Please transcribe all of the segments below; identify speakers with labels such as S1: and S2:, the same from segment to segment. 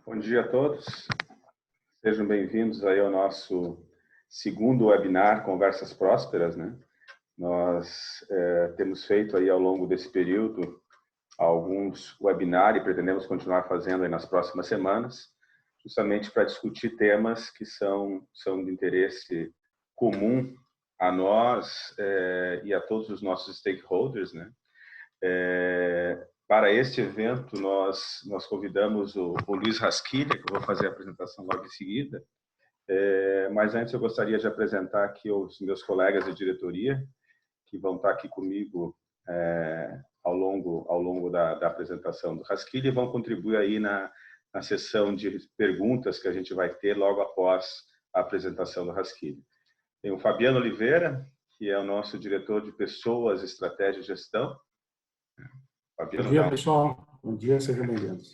S1: Bom dia a todos. Sejam bem-vindos aí ao nosso segundo webinar Conversas Prósperas, né? Nós temos feito aí ao longo desse período alguns webinars e pretendemos continuar fazendo aí nas próximas semanas, justamente para discutir temas que são de interesse comum a nós e a todos os nossos stakeholders, né? Para este evento, nós convidamos o Luiz Rasquilha, que eu vou fazer a apresentação logo em seguida. Mas antes eu gostaria de apresentar aqui os meus colegas de diretoria, que vão estar aqui comigo ao longo da apresentação do Rasquilha e vão contribuir aí na sessão de perguntas que a gente vai ter logo após a apresentação do Rasquilha. Tem o Fabiano Oliveira, que é o nosso diretor de Pessoas, Estratégia e Gestão.
S2: Bom dia, pessoal. Bom dia, sejam bem-vindos.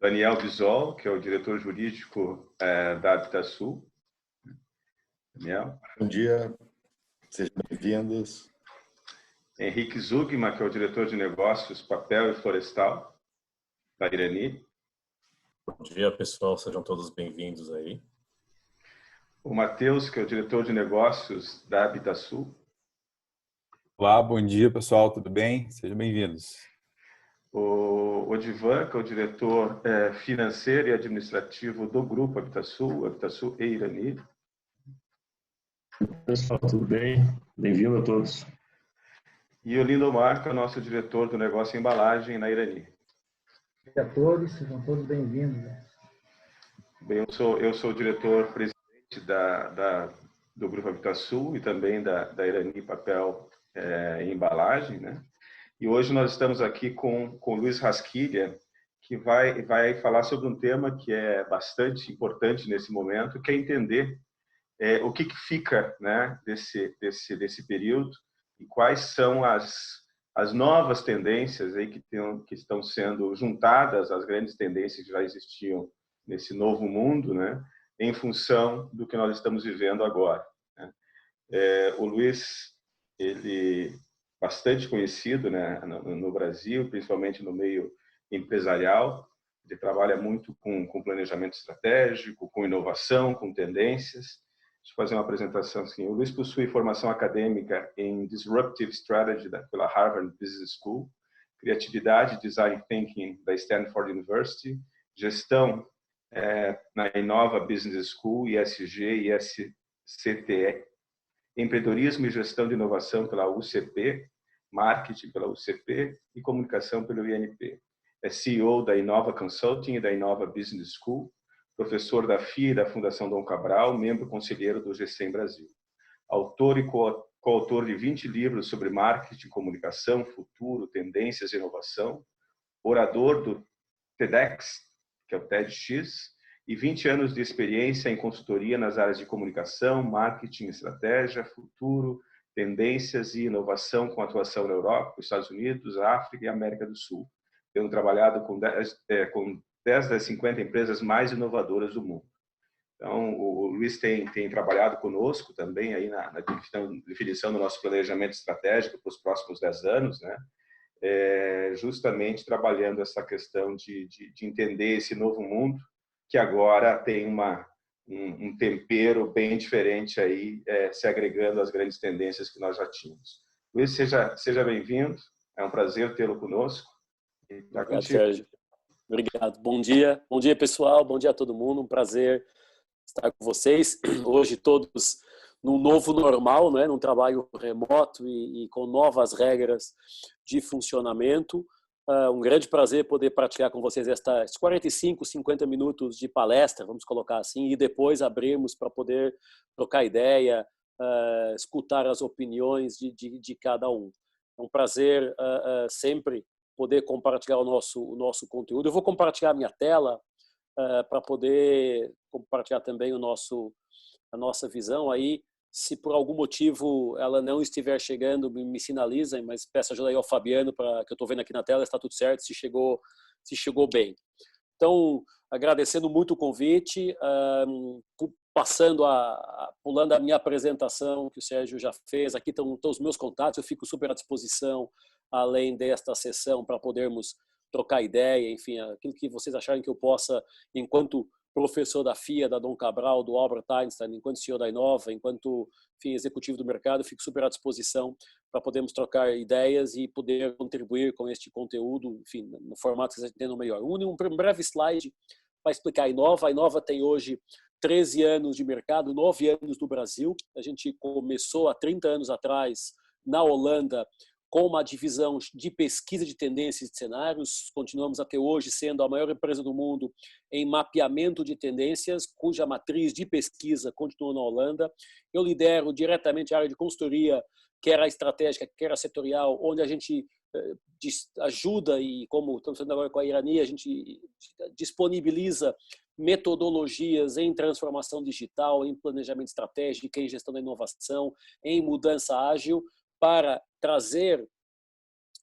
S1: Daniel Bisol, que é o diretor jurídico da Habitasul. Daniel.
S3: Bom dia, sejam bem-vindos.
S1: Henrique Zugma, que é o diretor de negócios Papel e Florestal da Irani.
S4: Bom dia, pessoal, sejam todos bem-vindos aí.
S1: O Matheus, que é o diretor de negócios da Habitasul.
S5: Olá, bom dia, pessoal, tudo bem? Sejam bem-vindos.
S1: O Odivan, que é o diretor financeiro e administrativo do Grupo Habitasul e Irani.
S6: Pessoal, tudo bem? Bem-vindo a todos.
S1: E o Lindomar, que é o nosso diretor do negócio embalagem na Irani.
S7: Bom dia a todos, sejam todos bem-vindos.
S1: Bem, eu sou o diretor-presidente do Grupo Habitasul e também da Irani Papel e Embalagem, né? E hoje nós estamos aqui com o Luiz Rasquilha, que vai falar sobre um tema que é bastante importante nesse momento, que é entender o que fica, né, desse período e quais são as novas tendências aí que estão sendo juntadas às grandes tendências que já existiam nesse novo mundo, né, em função do que nós estamos vivendo agora, né? O Luiz, ele bastante conhecido, né, no Brasil, principalmente no meio empresarial. Ele trabalha muito com planejamento estratégico, com inovação, com tendências. Deixa eu fazer uma apresentação assim. O Luiz possui formação acadêmica em Disruptive Strategy pela Harvard Business School, criatividade e design thinking da Stanford University, gestão na Inova Business School, ISG e SCTE, empreendedorismo e gestão de inovação pela UCP, marketing pela UCP e comunicação pelo INP. É CEO da Inova Consulting e da Inova Business School, professor da FIA e da Fundação Dom Cabral, membro conselheiro do G100 Brasil. Autor e coautor de 20 livros sobre marketing, comunicação, futuro, tendências e inovação. Orador do TEDx, que é o TEDx, e 20 anos de experiência em consultoria nas áreas de comunicação, marketing, estratégia, futuro, tendências e inovação com atuação na Europa, Estados Unidos, África e América do Sul, tendo trabalhado com 10 das 50 empresas mais inovadoras do mundo. Então, o Luiz tem trabalhado conosco também aí na definição do nosso planejamento estratégico para os próximos 10 anos, né? Justamente trabalhando essa questão de entender esse novo mundo, que agora tem um tempero bem diferente aí, se agregando às grandes tendências que nós já tínhamos. Luiz, seja bem-vindo, é um prazer tê-lo conosco.
S8: Obrigado, Sérgio. Obrigado. Bom dia, pessoal, bom dia a todo mundo, um prazer estar com vocês. Hoje todos num novo normal, né? Num trabalho remoto e com novas regras de funcionamento. Um grande prazer poder partilhar com vocês esses 45, 50 minutos de palestra, vamos colocar assim, e depois abrirmos para poder trocar ideia, escutar as opiniões de cada um. É um prazer sempre poder compartilhar o nosso conteúdo. Eu vou compartilhar a minha tela para poder compartilhar também a nossa visão aí. Se por algum motivo ela não estiver chegando, me sinalizem, mas peço ajuda aí ao Fabiano, que eu estou vendo aqui na tela, está tudo certo, se chegou bem. Então, agradecendo muito o convite, pulando a minha apresentação que o Sérgio já fez, aqui estão os meus contatos, eu fico super à disposição, além desta sessão, para podermos trocar ideia, enfim, aquilo que vocês acharem que eu possa, enquanto professor da FIA, da Dom Cabral, do Albert Einstein, enquanto CEO da Inova, enquanto, enfim, executivo do mercado, fico super à disposição para podermos trocar ideias e poder contribuir com este conteúdo, enfim, no formato que vocês entendam melhor. Um breve slide para explicar a Inova. A Inova tem hoje 13 anos de mercado, 9 anos no Brasil. A gente começou há 30 anos atrás na Holanda com uma divisão de pesquisa de tendências e de cenários. Continuamos até hoje sendo a maior empresa do mundo em mapeamento de tendências, cuja matriz de pesquisa continua na Holanda. Eu lidero diretamente a área de consultoria, quer a estratégica, quer a setorial, onde a gente ajuda e, como estamos fazendo agora com a Irani, a gente disponibiliza metodologias em transformação digital, em planejamento estratégico, em gestão da inovação, em mudança ágil, para trazer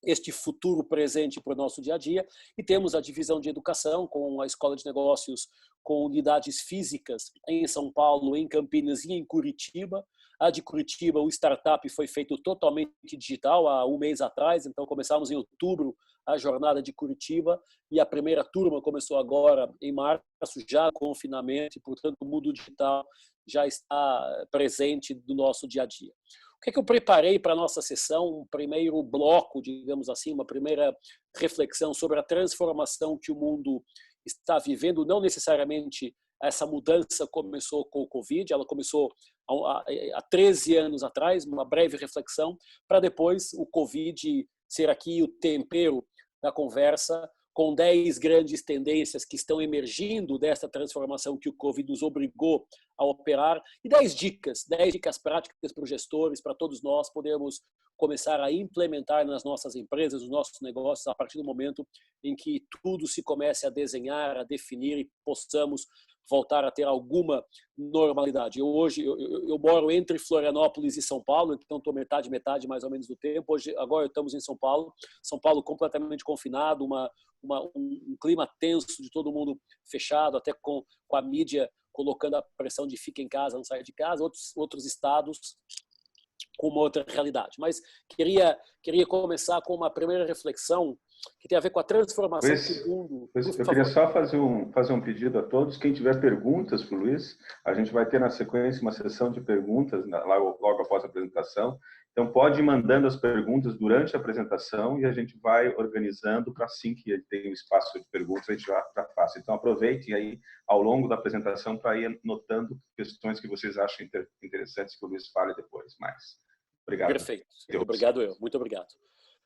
S8: este futuro presente para o nosso dia a dia. E temos a divisão de educação, com a Escola de Negócios, com unidades físicas em São Paulo, em Campinas e em Curitiba. A de Curitiba, o startup foi feito totalmente digital há um mês atrás, então começamos em outubro a jornada de Curitiba e a primeira turma começou agora em março, já com confinamento, e portanto o mundo digital já está presente no nosso dia a dia. O que é que eu preparei para a nossa sessão? Um primeiro bloco, digamos assim, uma primeira reflexão sobre a transformação que o mundo está vivendo. Não necessariamente essa mudança começou com o Covid, ela começou há 13 anos atrás, uma breve reflexão, para depois o Covid ser aqui o tempero da conversa, com 10 grandes tendências que estão emergindo dessa transformação que o Covid nos obrigou a operar, e 10 dicas práticas para os gestores, para todos nós podermos começar a implementar nas nossas empresas, nos nossos negócios, a partir do momento em que tudo se comece a desenhar, a definir e possamos voltar a ter alguma normalidade. Eu moro entre Florianópolis e São Paulo, então estou metade mais ou menos do tempo. Agora estamos em São Paulo completamente confinado, um clima tenso de todo mundo fechado, até com a mídia colocando a pressão de fica em casa, não sai de casa, outros estados com uma outra realidade. Mas queria começar com uma primeira reflexão que tem a ver com a transformação do mundo.
S1: Eu queria só fazer um pedido a todos. Quem tiver perguntas para o Luiz, a gente vai ter na sequência uma sessão de perguntas logo após a apresentação. Então, pode ir mandando as perguntas durante a apresentação e a gente vai organizando para assim que ele tenha um espaço de perguntas, a gente já faça. Então, aproveitem aí ao longo da apresentação para ir anotando questões que vocês acham interessantes que o Luiz fale depois mais. Obrigado.
S8: Perfeito. Muito obrigado.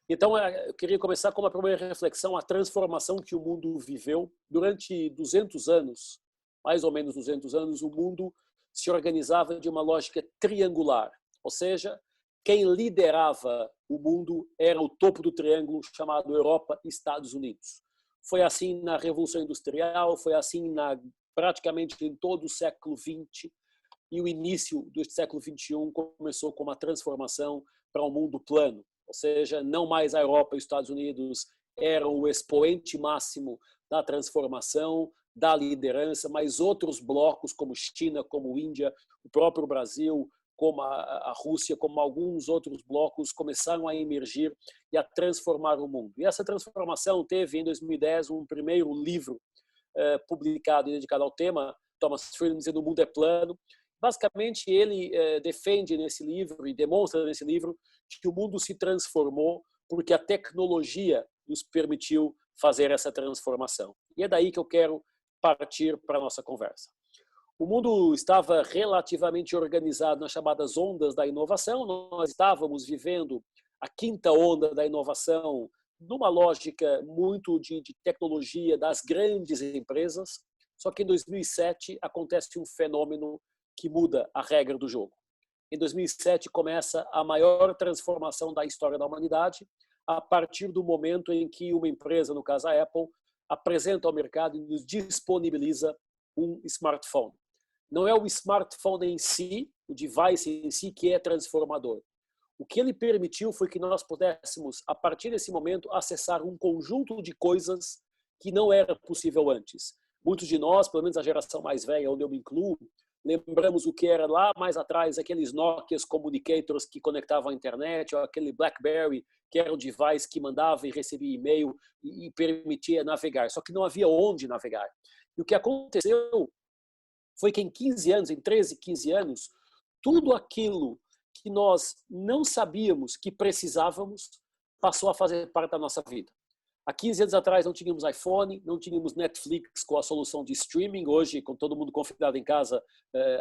S8: Então, eu queria começar com uma primeira reflexão, a transformação que o mundo viveu. Durante 200 anos, mais ou menos 200 anos, o mundo se organizava de uma lógica triangular. Ou seja, quem liderava o mundo era o topo do triângulo chamado Europa e Estados Unidos. Foi assim na Revolução Industrial, foi assim praticamente em todo o século XX, e o início do século XXI começou com uma transformação para um mundo plano. Ou seja, não mais a Europa e os Estados Unidos eram o expoente máximo da transformação, da liderança, mas outros blocos como China, como Índia, o próprio Brasil, como a Rússia, como alguns outros blocos começaram a emergir e a transformar o mundo. E essa transformação teve, em 2010, um primeiro livro publicado e dedicado ao tema, Thomas Friedman dizendo o mundo é plano. Basicamente, ele defende nesse livro e demonstra nesse livro que o mundo se transformou porque a tecnologia nos permitiu fazer essa transformação. E é daí que eu quero partir para a nossa conversa. O mundo estava relativamente organizado nas chamadas ondas da inovação. Nós estávamos vivendo a quinta onda da inovação numa lógica muito de tecnologia das grandes empresas. Só que em 2007 acontece um fenômeno que muda a regra do jogo. Em 2007 começa a maior transformação da história da humanidade, a partir do momento em que uma empresa, no caso a Apple, apresenta ao mercado e nos disponibiliza um smartphone. Não é o smartphone em si, o device em si, que é transformador. O que ele permitiu foi que nós pudéssemos, a partir desse momento, acessar um conjunto de coisas que não era possível antes. Muitos de nós, pelo menos a geração mais velha, onde eu me incluo, lembramos o que era lá mais atrás, aqueles Nokias Communicators que conectavam à internet, ou aquele BlackBerry, que era o device que mandava e recebia e-mail e permitia navegar. Só que não havia onde navegar. E o que aconteceu foi que em 15 anos, em 13, 15 anos, tudo aquilo que nós não sabíamos que precisávamos passou a fazer parte da nossa vida. Há 15 anos atrás não tínhamos iPhone, não tínhamos Netflix com a solução de streaming. Hoje, com todo mundo confinado em casa,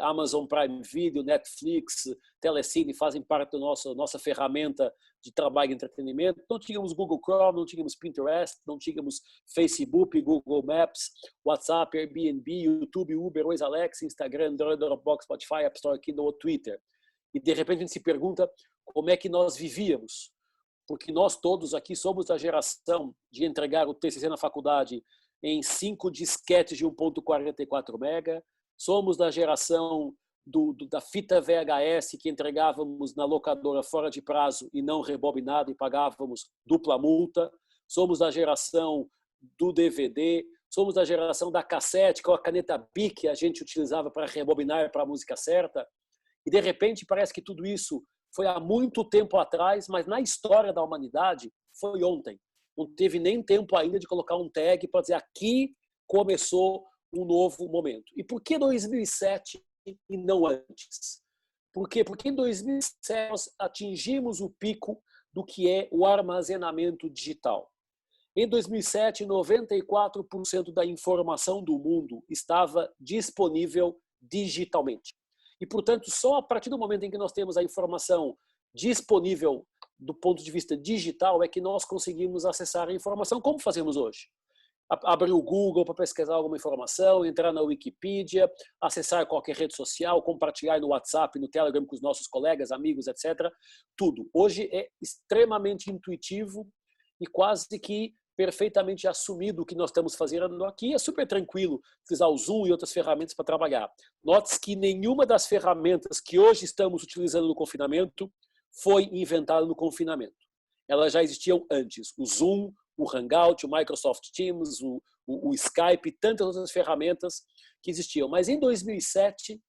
S8: Amazon Prime Video, Netflix, Telecine fazem parte da nossa ferramenta de trabalho e entretenimento. Não tínhamos Google Chrome, não tínhamos Pinterest, não tínhamos Facebook, Google Maps, WhatsApp, Airbnb, YouTube, Uber, Waze, Alexa, Instagram, Android, Dropbox, Spotify, App Store, Kindle ou Twitter. E de repente a gente se pergunta como é que nós vivíamos. Porque nós todos aqui somos da geração de entregar o TCC na faculdade em 5 disquetes de 1.44 mega, somos da geração da fita VHS que entregávamos na locadora fora de prazo e não rebobinado e pagávamos dupla multa, somos da geração do DVD, somos da geração da cassete, com a caneta Bic que a gente utilizava para rebobinar para a música certa, e de repente parece que tudo isso foi há muito tempo atrás, mas na história da humanidade foi ontem. Não teve nem tempo ainda de colocar um tag para dizer aqui começou um novo momento. E por que 2007 e não antes? Por quê? Porque em 2007 nós atingimos o pico do que é o armazenamento digital. Em 2007, 94% da informação do mundo estava disponível digitalmente. E, portanto, só a partir do momento em que nós temos a informação disponível do ponto de vista digital é que nós conseguimos acessar a informação como fazemos hoje. Abrir o Google para pesquisar alguma informação, entrar na Wikipedia, acessar qualquer rede social, compartilhar no WhatsApp, no Telegram com os nossos colegas, amigos, etc. Tudo. Hoje é extremamente intuitivo e quase que perfeitamente assumido o que nós estamos fazendo aqui. É super tranquilo utilizar o Zoom e outras ferramentas para trabalhar. Note que nenhuma das ferramentas que hoje estamos utilizando no confinamento foi inventada no confinamento. Elas já existiam antes. O Zoom, o Hangout, o Microsoft Teams, o Skype e tantas outras ferramentas que existiam. Mas em 2007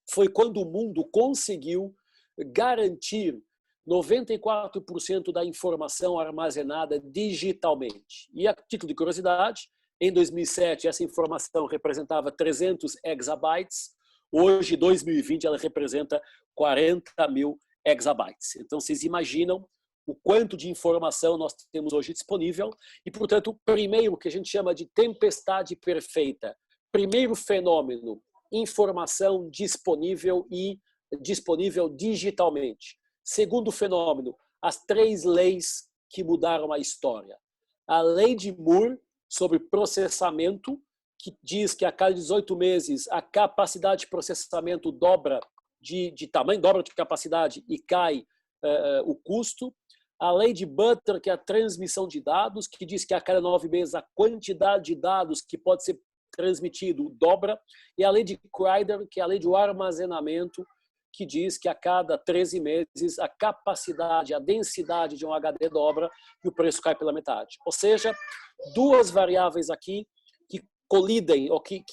S8: foi quando o mundo conseguiu garantir 94% da informação armazenada digitalmente. E a título de curiosidade, em 2007 essa informação representava 300 exabytes, hoje, em 2020, ela representa 40 mil exabytes. Então, vocês imaginam o quanto de informação nós temos hoje disponível e, portanto, primeiro, que a gente chama de tempestade perfeita. Primeiro fenômeno, informação disponível e disponível digitalmente. Segundo fenômeno, as 3 leis que mudaram a história. A lei de Moore sobre processamento, que diz que a cada 18 meses a capacidade de processamento dobra de tamanho, dobra de capacidade e cai o custo. A lei de Butler, que é a transmissão de dados, que diz que a cada 9 meses a quantidade de dados que pode ser transmitido dobra. E a lei de Crider, que é a lei do armazenamento, que diz que a cada 13 meses a capacidade, a densidade de um HD dobra e o preço cai pela metade. Ou seja, 2 variáveis aqui que colidem ou que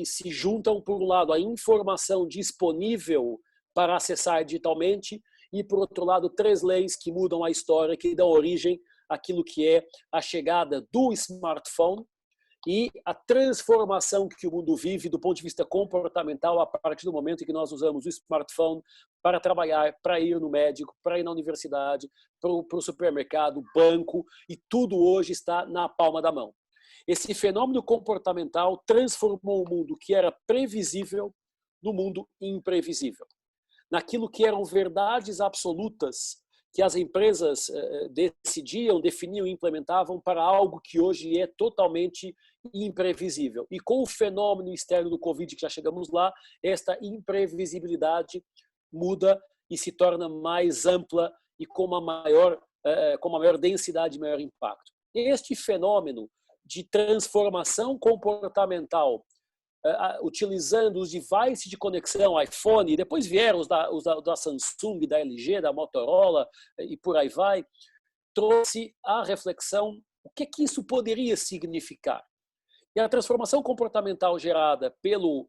S8: se juntam, por um lado, a informação disponível para acessar digitalmente e, por outro lado, 3 leis que mudam a história, que dão origem àquilo que é a chegada do smartphone e a transformação que o mundo vive do ponto de vista comportamental a partir do momento em que nós usamos o smartphone para trabalhar, para ir no médico, para ir na universidade, para o supermercado, banco, e tudo hoje está na palma da mão. Esse fenômeno comportamental transformou o mundo que era previsível no mundo imprevisível. Naquilo que eram verdades absolutas que as empresas decidiam, definiam e implementavam para algo que hoje é totalmente imprevisível. E com o fenômeno externo do Covid, que já chegamos lá, esta imprevisibilidade muda e se torna mais ampla e com uma maior densidade, maior impacto. Este fenômeno de transformação comportamental, utilizando os devices de conexão, iPhone, e depois vieram os da Samsung, da LG, da Motorola e por aí vai, trouxe a reflexão o que isso poderia significar. E a transformação comportamental gerada pelo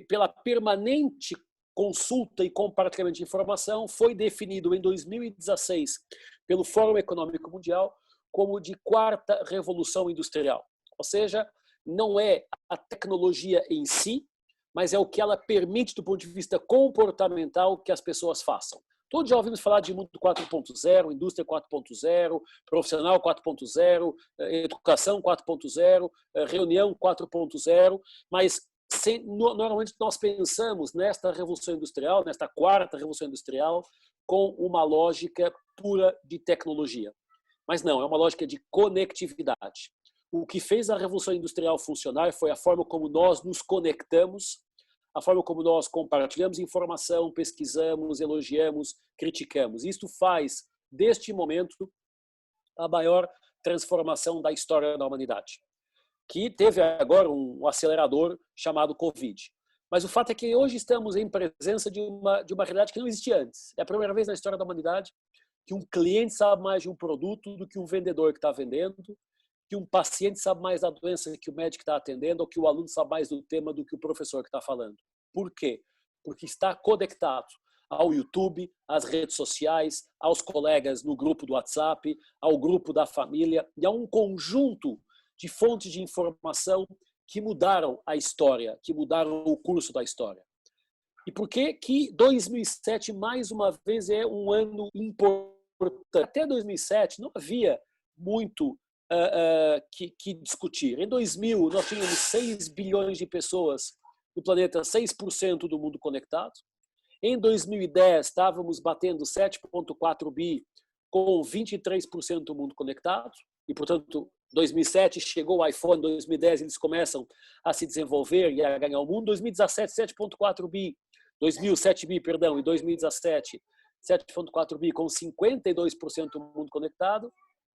S8: pela permanente consulta e compartilhamento de informação, foi definido em 2016 pelo Fórum Econômico Mundial como de quarta revolução industrial. Ou seja, não é a tecnologia em si, mas é o que ela permite do ponto de vista comportamental que as pessoas façam. Todos já ouvimos falar de mundo 4.0, indústria 4.0, profissional 4.0, educação 4.0, reunião 4.0, mas normalmente nós pensamos nesta revolução industrial, nesta quarta revolução industrial, com uma lógica pura de tecnologia. Mas não, é uma lógica de conectividade. O que fez a revolução industrial funcionar foi a forma como nós nos conectamos, a forma como nós compartilhamos informação, pesquisamos, elogiamos, criticamos. Isto faz, deste momento, a maior transformação da história da humanidade, que teve agora um acelerador chamado Covid. Mas o fato é que hoje estamos em presença de uma realidade que não existia antes. É a primeira vez na história da humanidade que um cliente sabe mais de um produto do que um vendedor que está vendendo, que um paciente sabe mais da doença que o médico está atendendo, ou que o aluno sabe mais do tema do que o professor que está falando. Por quê? Porque está conectado ao YouTube, às redes sociais, aos colegas no grupo do WhatsApp, ao grupo da família, e a um conjunto de fontes de informação que mudaram a história, que mudaram o curso da história. E por que que 2007, mais uma vez, é um ano importante? Até 2007 não havia muito que discutir. Em 2000, nós tínhamos 6 bilhões de pessoas no planeta, 6% do mundo conectado. Em 2010, estávamos batendo 7,4 bi, com 23% do mundo conectado. E, portanto, 2007 chegou o iPhone, 2010 eles começam a se desenvolver e a ganhar o mundo. 2017, 7,4 bi. 2000, 7 bi, perdão. E 2017, 7,4 bi, com 52% do mundo conectado.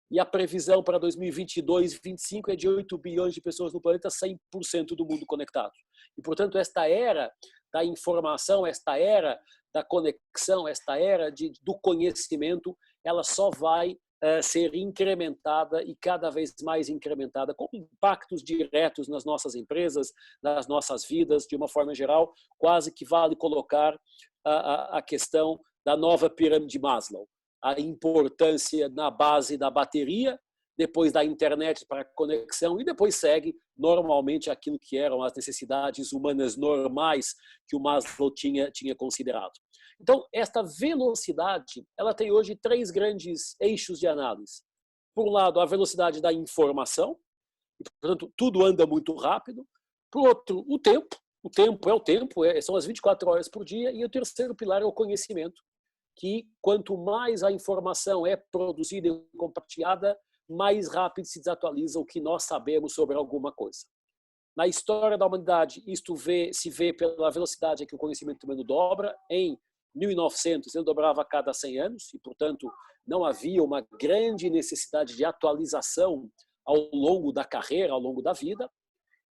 S8: E a previsão para 2022 e 2025 é de 8 bilhões de pessoas no planeta, 100% do mundo conectado. E, portanto, esta era da informação, esta era da conexão, esta era do conhecimento, ela só vai ser incrementada e cada vez mais incrementada, com impactos diretos nas nossas empresas, nas nossas vidas, de uma forma geral. Quase que vale colocar a questão da nova pirâmide de Maslow. A importância na base da bateria, depois da internet para conexão, e depois segue normalmente aquilo que eram as necessidades humanas normais que o Maslow tinha considerado. Então, esta velocidade, ela tem hoje 3 grandes eixos de análise. Por um lado, a velocidade da informação, portanto, tudo anda muito rápido. Por outro, o tempo é o tempo, são as 24 horas por dia. E o terceiro pilar é o conhecimento, que quanto mais a informação é produzida e compartilhada, mais rápido se desatualiza o que nós sabemos sobre alguma coisa. Na história da humanidade, isto se vê pela velocidade em que o conhecimento humano dobra. Em 1900, ele dobrava a cada 100 anos e, portanto, não havia uma grande necessidade de atualização ao longo da carreira, ao longo da vida.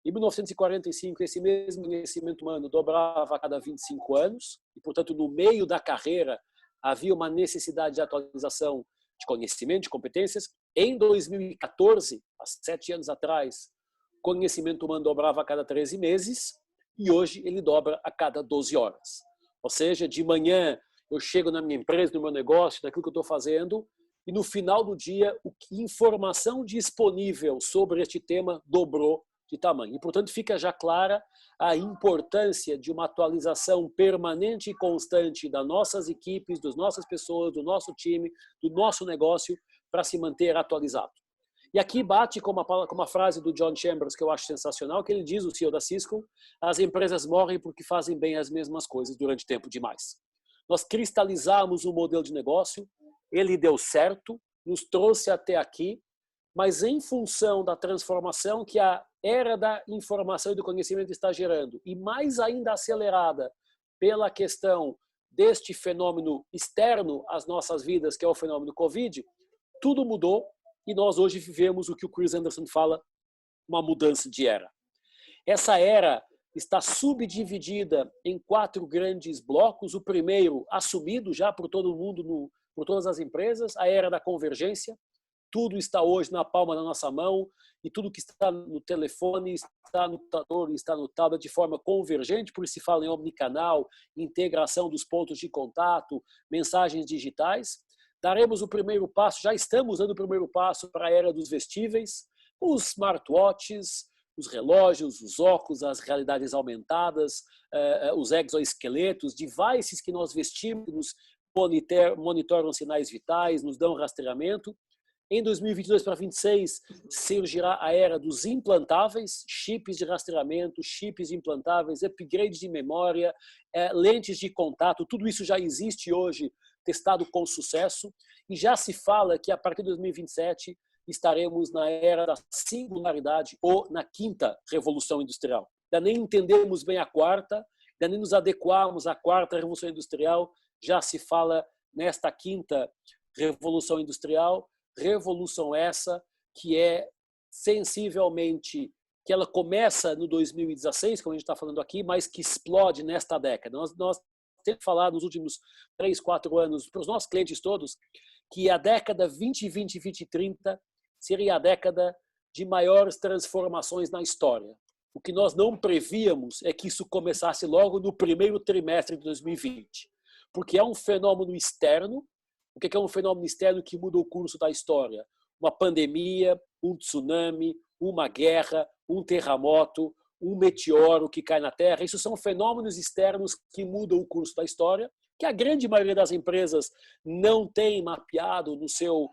S8: Em 1945, esse mesmo conhecimento humano dobrava a cada 25 anos e, portanto, no meio da carreira, havia uma necessidade de atualização de conhecimento, de competências. Em 2014, há 7 anos atrás, o conhecimento humano dobrava a cada 13 meses e hoje ele dobra a cada 12 horas. Ou seja, de manhã eu chego na minha empresa, no meu negócio, naquilo que eu estou fazendo, e no final do dia, a informação disponível sobre este tema dobrou de tamanho. E, portanto, fica já clara a importância de uma atualização permanente e constante das nossas equipes, das nossas pessoas, do nosso time, do nosso negócio, para se manter atualizado. E aqui bate com uma frase do John Chambers, que eu acho sensacional, que ele diz, o CEO da Cisco: as empresas morrem porque fazem bem as mesmas coisas durante tempo demais. Nós cristalizamos um modelo de negócio, ele deu certo, nos trouxe até aqui, mas em função da transformação que a era da informação e do conhecimento está gerando, e mais ainda acelerada pela questão deste fenômeno externo às nossas vidas, que é o fenômeno Covid, tudo mudou e nós hoje vivemos o que o Chris Anderson fala, uma mudança de era. Essa era está subdividida em 4 grandes blocos. O primeiro, assumido já por todo mundo, por todas as empresas, a era da convergência. tudo está hoje na palma da nossa mão e tudo que está no telefone, está no computador, está no tablet de forma convergente, por isso se fala em omnicanal, integração dos pontos de contato, mensagens digitais. Daremos o primeiro passo, já estamos dando o primeiro passo para a era dos vestíveis, os smartwatches, os relógios, os óculos, as realidades aumentadas, os exoesqueletos, devices que nós vestimos, nos monitoram sinais vitais, nos dão rastreamento. Em 2022 para 2026, surgirá a era dos implantáveis, chips de rastreamento, chips implantáveis, upgrade de memória, lentes de contato, tudo isso já existe hoje, testado com sucesso, e já se fala que a partir de 2027 estaremos na era da singularidade ou na quinta revolução industrial. Ainda nem entendemos bem a quarta, ainda nem nos adequamos à quarta revolução industrial, já se fala nesta quinta revolução industrial, revolução essa que é sensivelmente, que ela começa no 2016, como a gente está falando aqui, mas que explode nesta década. Nós temos falado nos últimos 3, 4 anos, para os nossos clientes todos, que a década 2020 e 2030 seria a década de maiores transformações na história. O que nós não prevíamos é que isso começasse logo no primeiro trimestre de 2020, porque é um fenômeno externo. O que é um fenômeno externo que muda o curso da história? Uma pandemia, um tsunami, uma guerra, um terremoto, um meteoro que cai na Terra. Isso são fenômenos externos que mudam o curso da história, que a grande maioria das empresas não tem mapeado no seu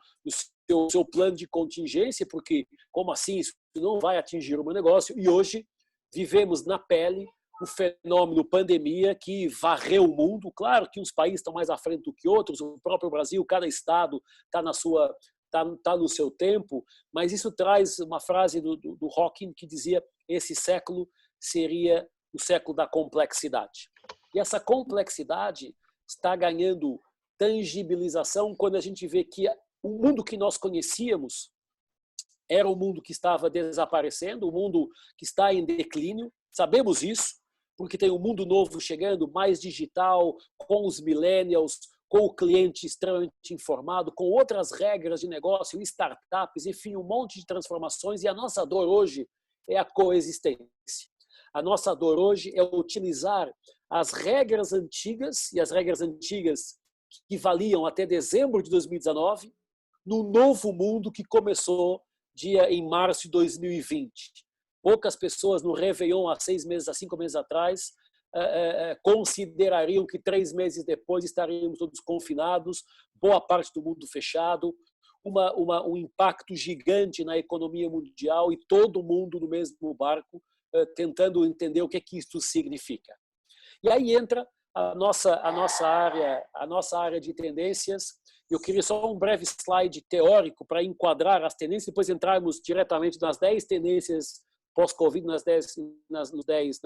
S8: plano de contingência, porque como assim isso não vai atingir o meu negócio? E hoje vivemos na pele o fenômeno pandemia que varreu o mundo. Claro que uns países estão mais à frente do que outros, o próprio Brasil, cada estado está no seu tempo, mas isso traz uma frase do Hawking que dizia: esse século seria o século da complexidade. E essa complexidade está ganhando tangibilização quando a gente vê que o mundo que nós conhecíamos era um mundo que estava desaparecendo, um mundo que está em declínio. Sabemos isso, porque tem um mundo novo chegando, mais digital, com os millennials, com o cliente extremamente informado, com outras regras de negócio, startups, enfim, um monte de transformações. E a nossa dor hoje é a coexistência. A nossa dor hoje é utilizar as regras antigas, e as regras antigas que valiam até dezembro de 2019, no novo mundo que começou em março de 2020. Poucas pessoas no Réveillon, há 6 meses, há 5 meses atrás, considerariam que 3 meses depois estaríamos todos confinados, boa parte do mundo fechado, um impacto gigante na economia mundial e todo mundo no mesmo barco, tentando entender o que é que isso significa. E aí entra a nossa área de tendências. Eu queria só um breve slide teórico para enquadrar as tendências, depois entrarmos diretamente nas 10 tendências pós-Covid, nas 10,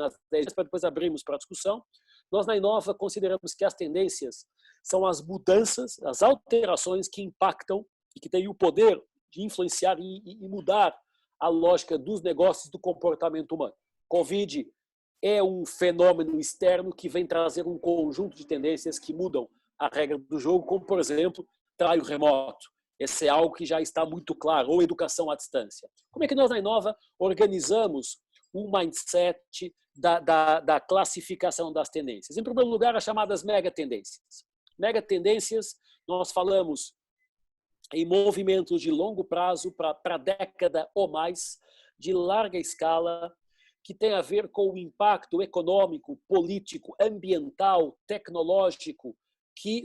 S8: para depois abrirmos para a discussão. Nós, na Inova, consideramos que as tendências são as mudanças, as alterações que impactam e que têm o poder de influenciar e mudar a lógica dos negócios e do comportamento humano. Covid é um fenômeno externo que vem trazer um conjunto de tendências que mudam a regra do jogo, como, por exemplo, trabalho remoto. Esse é algo que já está muito claro, ou educação à distância. Como é que nós, na Inova, organizamos um mindset da classificação das tendências? Em primeiro lugar, as chamadas megatendências. Megatendências, nós falamos em movimentos de longo prazo para década ou mais, de larga escala, que tem a ver com o impacto econômico, político, ambiental, tecnológico,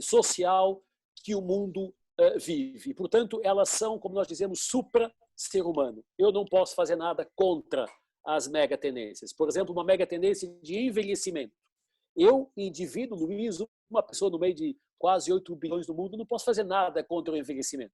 S8: social que o mundo vive. Portanto, elas são, como nós dizemos, supra-ser humano. Eu não posso fazer nada contra as megatendências. Por exemplo, uma megatendência de envelhecimento. Eu, indivíduo, Luiz, uma pessoa no meio de quase 8 bilhões do mundo, não posso fazer nada contra o envelhecimento.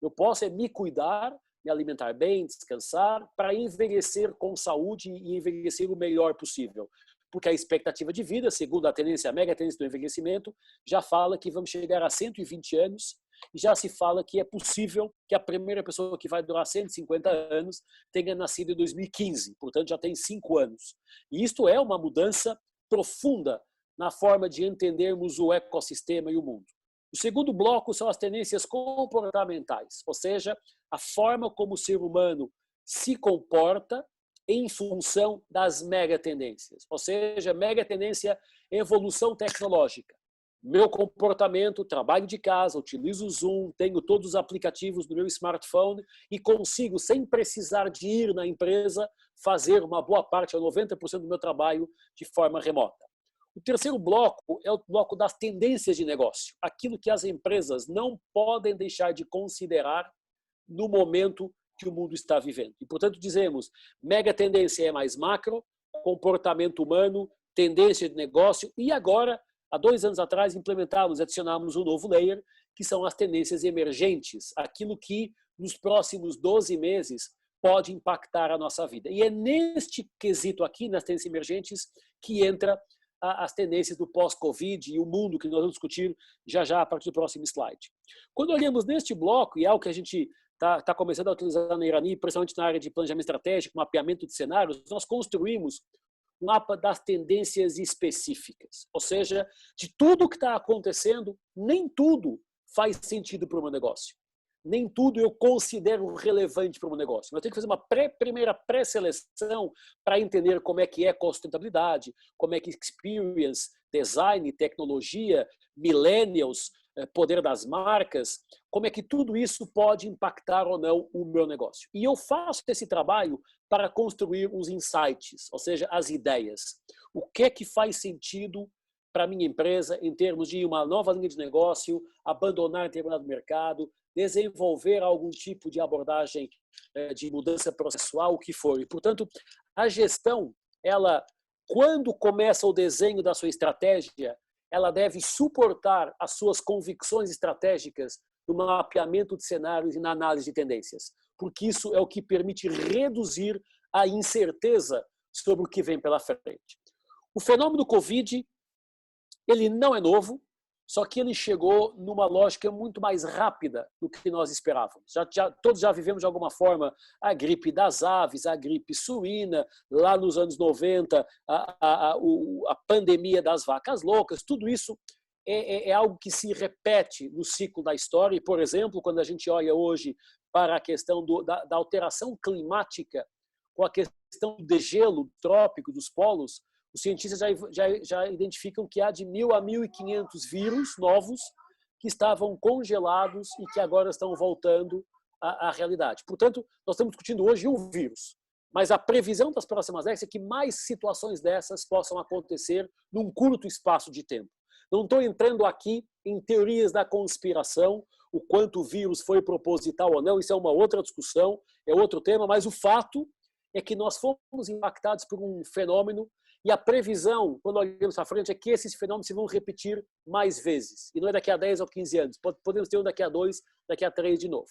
S8: Eu posso me cuidar, me alimentar bem, descansar, para envelhecer com saúde e envelhecer o melhor possível. Porque a expectativa de vida, segundo a tendência, a mega tendência do envelhecimento, já fala que vamos chegar a 120 anos e já se fala que é possível que a primeira pessoa que vai durar 150 anos tenha nascido em 2015, portanto já tem 5 anos. E isto é uma mudança profunda na forma de entendermos o ecossistema e o mundo. O segundo bloco são as tendências comportamentais, ou seja, a forma como o ser humano se comporta em função das megatendências. Ou seja, megatendência é evolução tecnológica. Meu comportamento, trabalho de casa, utilizo o Zoom, tenho todos os aplicativos no meu smartphone e consigo, sem precisar de ir na empresa, fazer uma boa parte, 90% do meu trabalho de forma remota. O terceiro bloco é o bloco das tendências de negócio, aquilo que as empresas não podem deixar de considerar no momento que o mundo está vivendo. E, portanto, dizemos, mega tendência é mais macro, comportamento humano, tendência de negócio, e agora, há 2 anos atrás, implementamos, adicionamos um novo layer, que são as tendências emergentes, aquilo que nos próximos 12 meses pode impactar a nossa vida. E é neste quesito aqui, nas tendências emergentes, que entra as tendências do pós-Covid e o mundo que nós vamos discutir já já a partir do próximo slide. Quando olhamos neste bloco, e é algo que a gente está começando a utilizar na Irani, principalmente na área de planejamento estratégico, mapeamento de cenários, nós construímos um mapa das tendências específicas. Ou seja, de tudo que está acontecendo, nem tudo faz sentido para o meu negócio. Nem tudo eu considero relevante para o meu negócio. Eu tenho que fazer uma primeira pré-seleção para entender como é que é sustentabilidade, como é que experience, design, tecnologia, millennials, poder das marcas, como é que tudo isso pode impactar ou não o meu negócio. E eu faço esse trabalho para construir os insights, ou seja, as ideias. O que é que faz sentido para a minha empresa em termos de uma nova linha de negócio, abandonar determinado mercado, desenvolver algum tipo de abordagem de mudança processual, o que for. E, portanto, a gestão, ela, quando começa o desenho da sua estratégia, ela deve suportar as suas convicções estratégicas no mapeamento de cenários e na análise de tendências, porque isso é o que permite reduzir a incerteza sobre o que vem pela frente. O fenômeno Covid, ele não é novo, só que ele chegou numa lógica muito mais rápida do que nós esperávamos. Todos já vivemos de alguma forma a gripe das aves, a gripe suína, lá nos anos 90, a pandemia das vacas loucas, tudo isso é algo que se repete no ciclo da história. E, por exemplo, quando a gente olha hoje para a questão da alteração climática, com a questão do degelo trópico dos polos, os cientistas já identificam que há de 1.000 a 1.500 vírus novos que estavam congelados e que agora estão voltando à realidade. Portanto, nós estamos discutindo hoje um vírus, mas a previsão das próximas décadas é que mais situações dessas possam acontecer num curto espaço de tempo. Não estou entrando aqui em teorias da conspiração, o quanto o vírus foi proposital ou não, isso é uma outra discussão, é outro tema, mas o fato é que nós fomos impactados por um fenômeno e a previsão, quando olhamos à frente, é que esses fenômenos se vão repetir mais vezes. E não é daqui a 10 ou 15 anos. Podemos ter um daqui a 2, daqui a 3 de novo.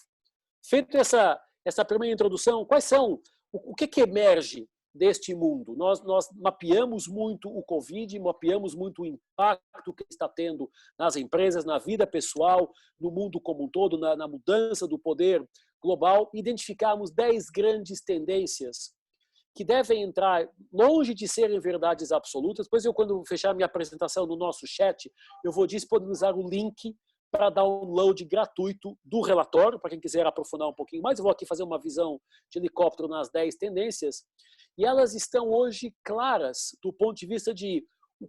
S8: Feito essa primeira introdução, quais são, o que emerge deste mundo? Nós mapeamos muito o Covid, mapeamos muito o impacto que está tendo nas empresas, na vida pessoal, no mundo como um todo, na mudança do poder global. Identificamos 10 grandes tendências que devem entrar longe de serem verdades absolutas. Depois, quando fechar minha apresentação no nosso chat, eu vou disponibilizar o link para download gratuito do relatório, para quem quiser aprofundar um pouquinho mais. Eu vou aqui fazer uma visão de helicóptero nas 10 tendências, e elas estão hoje claras do ponto de vista de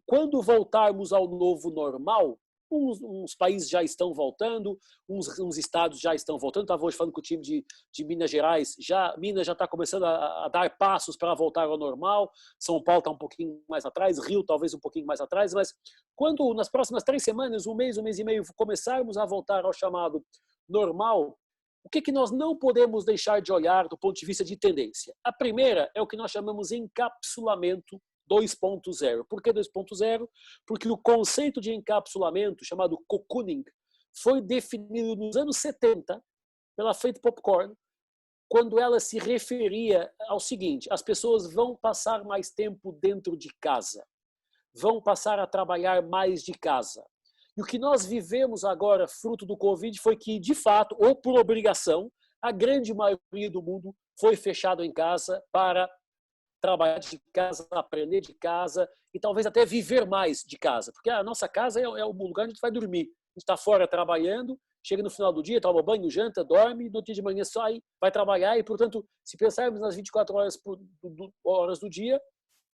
S8: quando voltarmos ao novo normal. Uns países já estão voltando, uns estados já estão voltando. Estava hoje falando com o time de Minas Gerais. Minas já está começando a dar passos para voltar ao normal. São Paulo está um pouquinho mais atrás, Rio talvez um pouquinho mais atrás. Mas quando nas próximas 3 semanas, um mês e meio, começarmos a voltar ao chamado normal, o que nós não podemos deixar de olhar do ponto de vista de tendência? A primeira é o que nós chamamos encapsulamento 2.0. Por que 2.0? Porque o conceito de encapsulamento, chamado cocooning, foi definido nos anos 70 pela Faith Popcorn, quando ela se referia ao seguinte: as pessoas vão passar mais tempo dentro de casa, vão passar a trabalhar mais de casa. E o que nós vivemos agora, fruto do Covid, foi que, de fato, ou por obrigação, a grande maioria do mundo foi fechado em casa para trabalhar de casa, aprender de casa e talvez até viver mais de casa. Porque a nossa casa é o lugar onde a gente vai dormir. A gente está fora trabalhando chega no final do dia, toma banho, janta, dorme, no dia de manhã sai, vai trabalhar e, portanto, se pensarmos nas 24 horas do dia,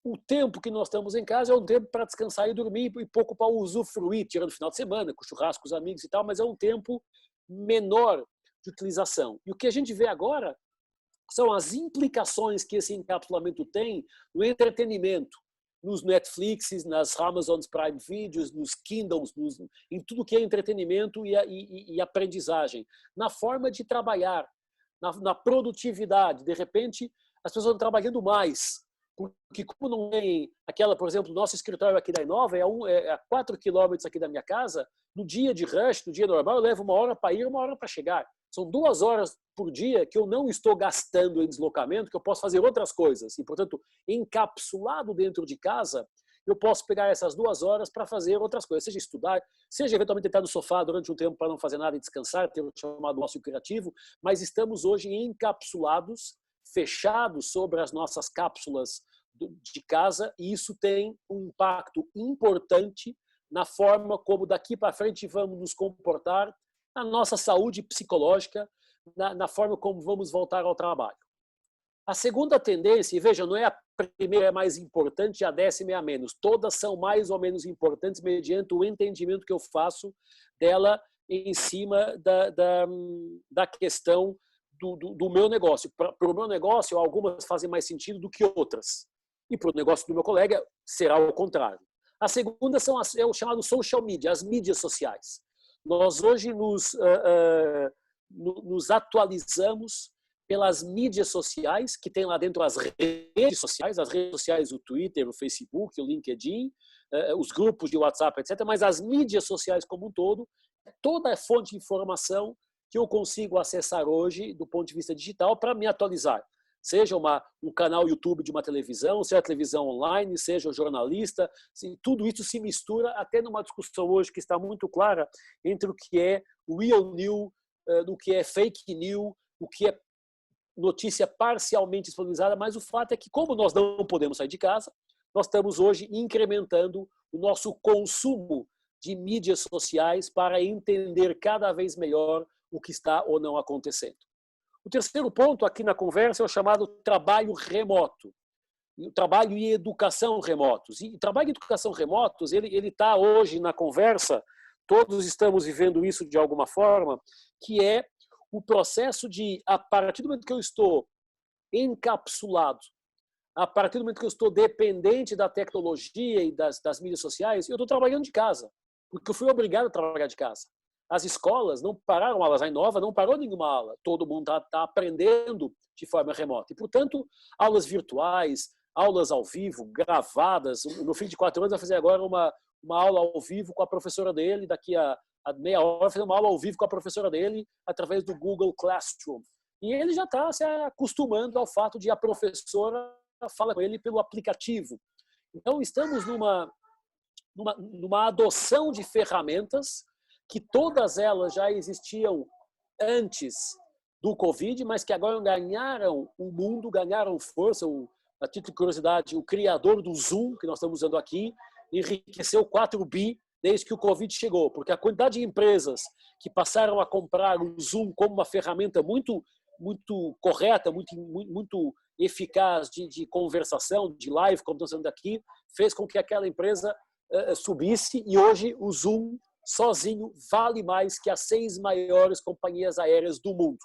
S8: o tempo que nós estamos em casa é um tempo para descansar e dormir e pouco para usufruir, tirando o final de semana, com churrasco com os amigos e tal, mas é um tempo menor de utilização. E o que a gente vê agora são as implicações que esse encapsulamento tem no entretenimento, nos Netflixes, nas Amazon Prime Videos, nos Kindles, em tudo que é entretenimento e aprendizagem, na forma de trabalhar, na produtividade. De repente, as pessoas estão trabalhando mais, porque como não tem aquela, por exemplo, nosso escritório aqui da Inova é a 4 quilômetros aqui da minha casa, no dia de rush, no dia normal, eu levo 1 hora para ir, 1 hora para chegar. São 2 horas por dia que eu não estou gastando em deslocamento, que eu posso fazer outras coisas. E, portanto, encapsulado dentro de casa, eu posso pegar essas 2 horas para fazer outras coisas, seja estudar, seja eventualmente estar no sofá durante um tempo para não fazer nada e descansar, ter o chamado ócio criativo, mas estamos hoje encapsulados, fechados sobre as nossas cápsulas de casa, e isso tem um impacto importante na forma como daqui para frente vamos nos comportar, na nossa saúde psicológica, na forma como vamos voltar ao trabalho. A segunda tendência, e veja, não é a primeira é mais importante e a 10ª é a menos, todas são mais ou menos importantes mediante o entendimento que eu faço dela em cima da questão do meu negócio. Para o meu negócio, algumas fazem mais sentido do que outras. E para o negócio do meu colega, será o contrário. A segunda é o chamado social media, as mídias sociais. Nós hoje nos atualizamos pelas mídias sociais, que tem lá dentro as redes sociais, o Twitter, o Facebook, o LinkedIn, os grupos de WhatsApp, etc. Mas as mídias sociais como um todo, toda a fonte de informação que eu consigo acessar hoje do ponto de vista digital para me atualizar. Seja um canal YouTube de uma televisão, seja a televisão online, seja o jornalista, assim, tudo isso se mistura até numa discussão hoje que está muito clara entre o que é real news, o que é fake news, o que é notícia parcialmente disponibilizada, mas o fato é que, como nós não podemos sair de casa, nós estamos hoje incrementando o nosso consumo de mídias sociais para entender cada vez melhor o que está ou não acontecendo. O terceiro ponto aqui na conversa é o chamado trabalho remoto. O trabalho e educação remotos. E trabalho e educação remotos, ele está hoje na conversa, todos estamos vivendo isso de alguma forma, que é o processo de, a partir do momento que eu estou encapsulado, a partir do momento que eu estou dependente da tecnologia e das mídias sociais, eu estou trabalhando de casa, porque eu fui obrigado a trabalhar de casa. As escolas não pararam aulas, a Inova não parou nenhuma aula, todo mundo está aprendendo de forma remota. E, portanto, aulas virtuais, aulas ao vivo, gravadas. No fim de 4 anos, vai fazer agora uma aula ao vivo com a professora dele, daqui a meia hora vai fazer uma aula ao vivo com a professora dele através do Google Classroom. E ele já está se acostumando ao fato de a professora fala com ele pelo aplicativo. Então, estamos numa adoção de ferramentas que todas elas já existiam antes do Covid, mas que agora ganharam o mundo, ganharam força. A título de curiosidade, o criador do Zoom, que nós estamos usando aqui, enriqueceu 4 bi desde que o Covid chegou, porque a quantidade de empresas que passaram a comprar o Zoom como uma ferramenta muito correta, muito eficaz de conversação, de live, como estamos fazendo aqui, fez com que aquela empresa subisse, e hoje o Zoom sozinho vale mais que as 6 maiores companhias aéreas do mundo.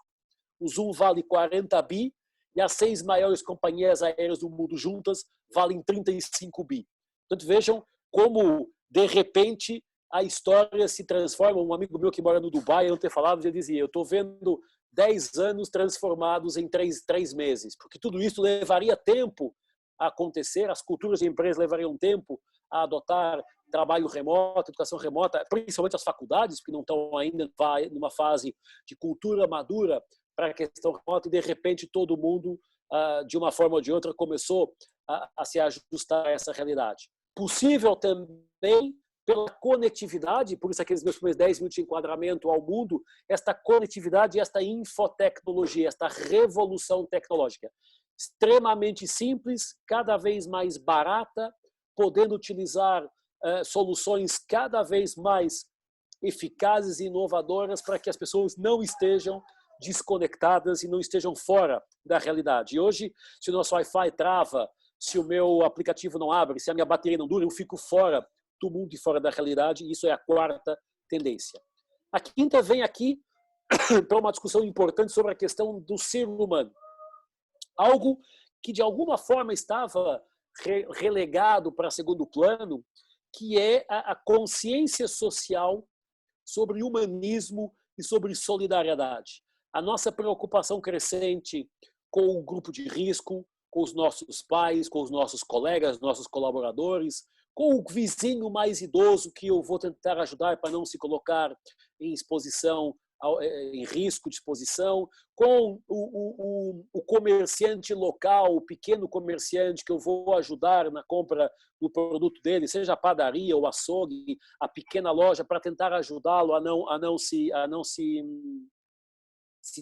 S8: O Zoom vale 40 bi e as 6 maiores companhias aéreas do mundo juntas valem 35 bi. Portanto, vejam como, de repente, a história se transforma. Um amigo meu que mora no Dubai, eu não ter falado, ele dizia, eu estou vendo 10 anos transformados em 3 meses, porque tudo isso levaria tempo a acontecer, as culturas de empresas levariam tempo a adotar trabalho remoto, educação remota, principalmente as faculdades, que não estão ainda numa fase de cultura madura para a questão remota, e de repente todo mundo, de uma forma ou de outra, começou a se ajustar a essa realidade. Possível também pela conectividade, por isso aqueles meus primeiros 10 minutos de enquadramento ao mundo, esta conectividade e esta infotecnologia, esta revolução tecnológica. Extremamente simples, cada vez mais barata, podendo utilizar soluções cada vez mais eficazes e inovadoras para que as pessoas não estejam desconectadas e não estejam fora da realidade. E hoje, se o nosso Wi-Fi trava, se o meu aplicativo não abre, se a minha bateria não dura, eu fico fora do mundo e fora da realidade, e isso é a quarta tendência. A quinta vem aqui para uma discussão importante sobre a questão do ser humano. Algo que, de alguma forma, estava relegado para segundo plano, que é a consciência social sobre humanismo e sobre solidariedade. A nossa preocupação crescente com o grupo de risco, com os nossos pais, com os nossos colegas, nossos colaboradores, com o vizinho mais idoso que eu vou tentar ajudar para não se colocar em exposição, em risco de exposição, com o comerciante local, o pequeno comerciante que eu vou ajudar na compra do produto dele, seja a padaria ou açougue, a pequena loja, para tentar ajudá-lo a não se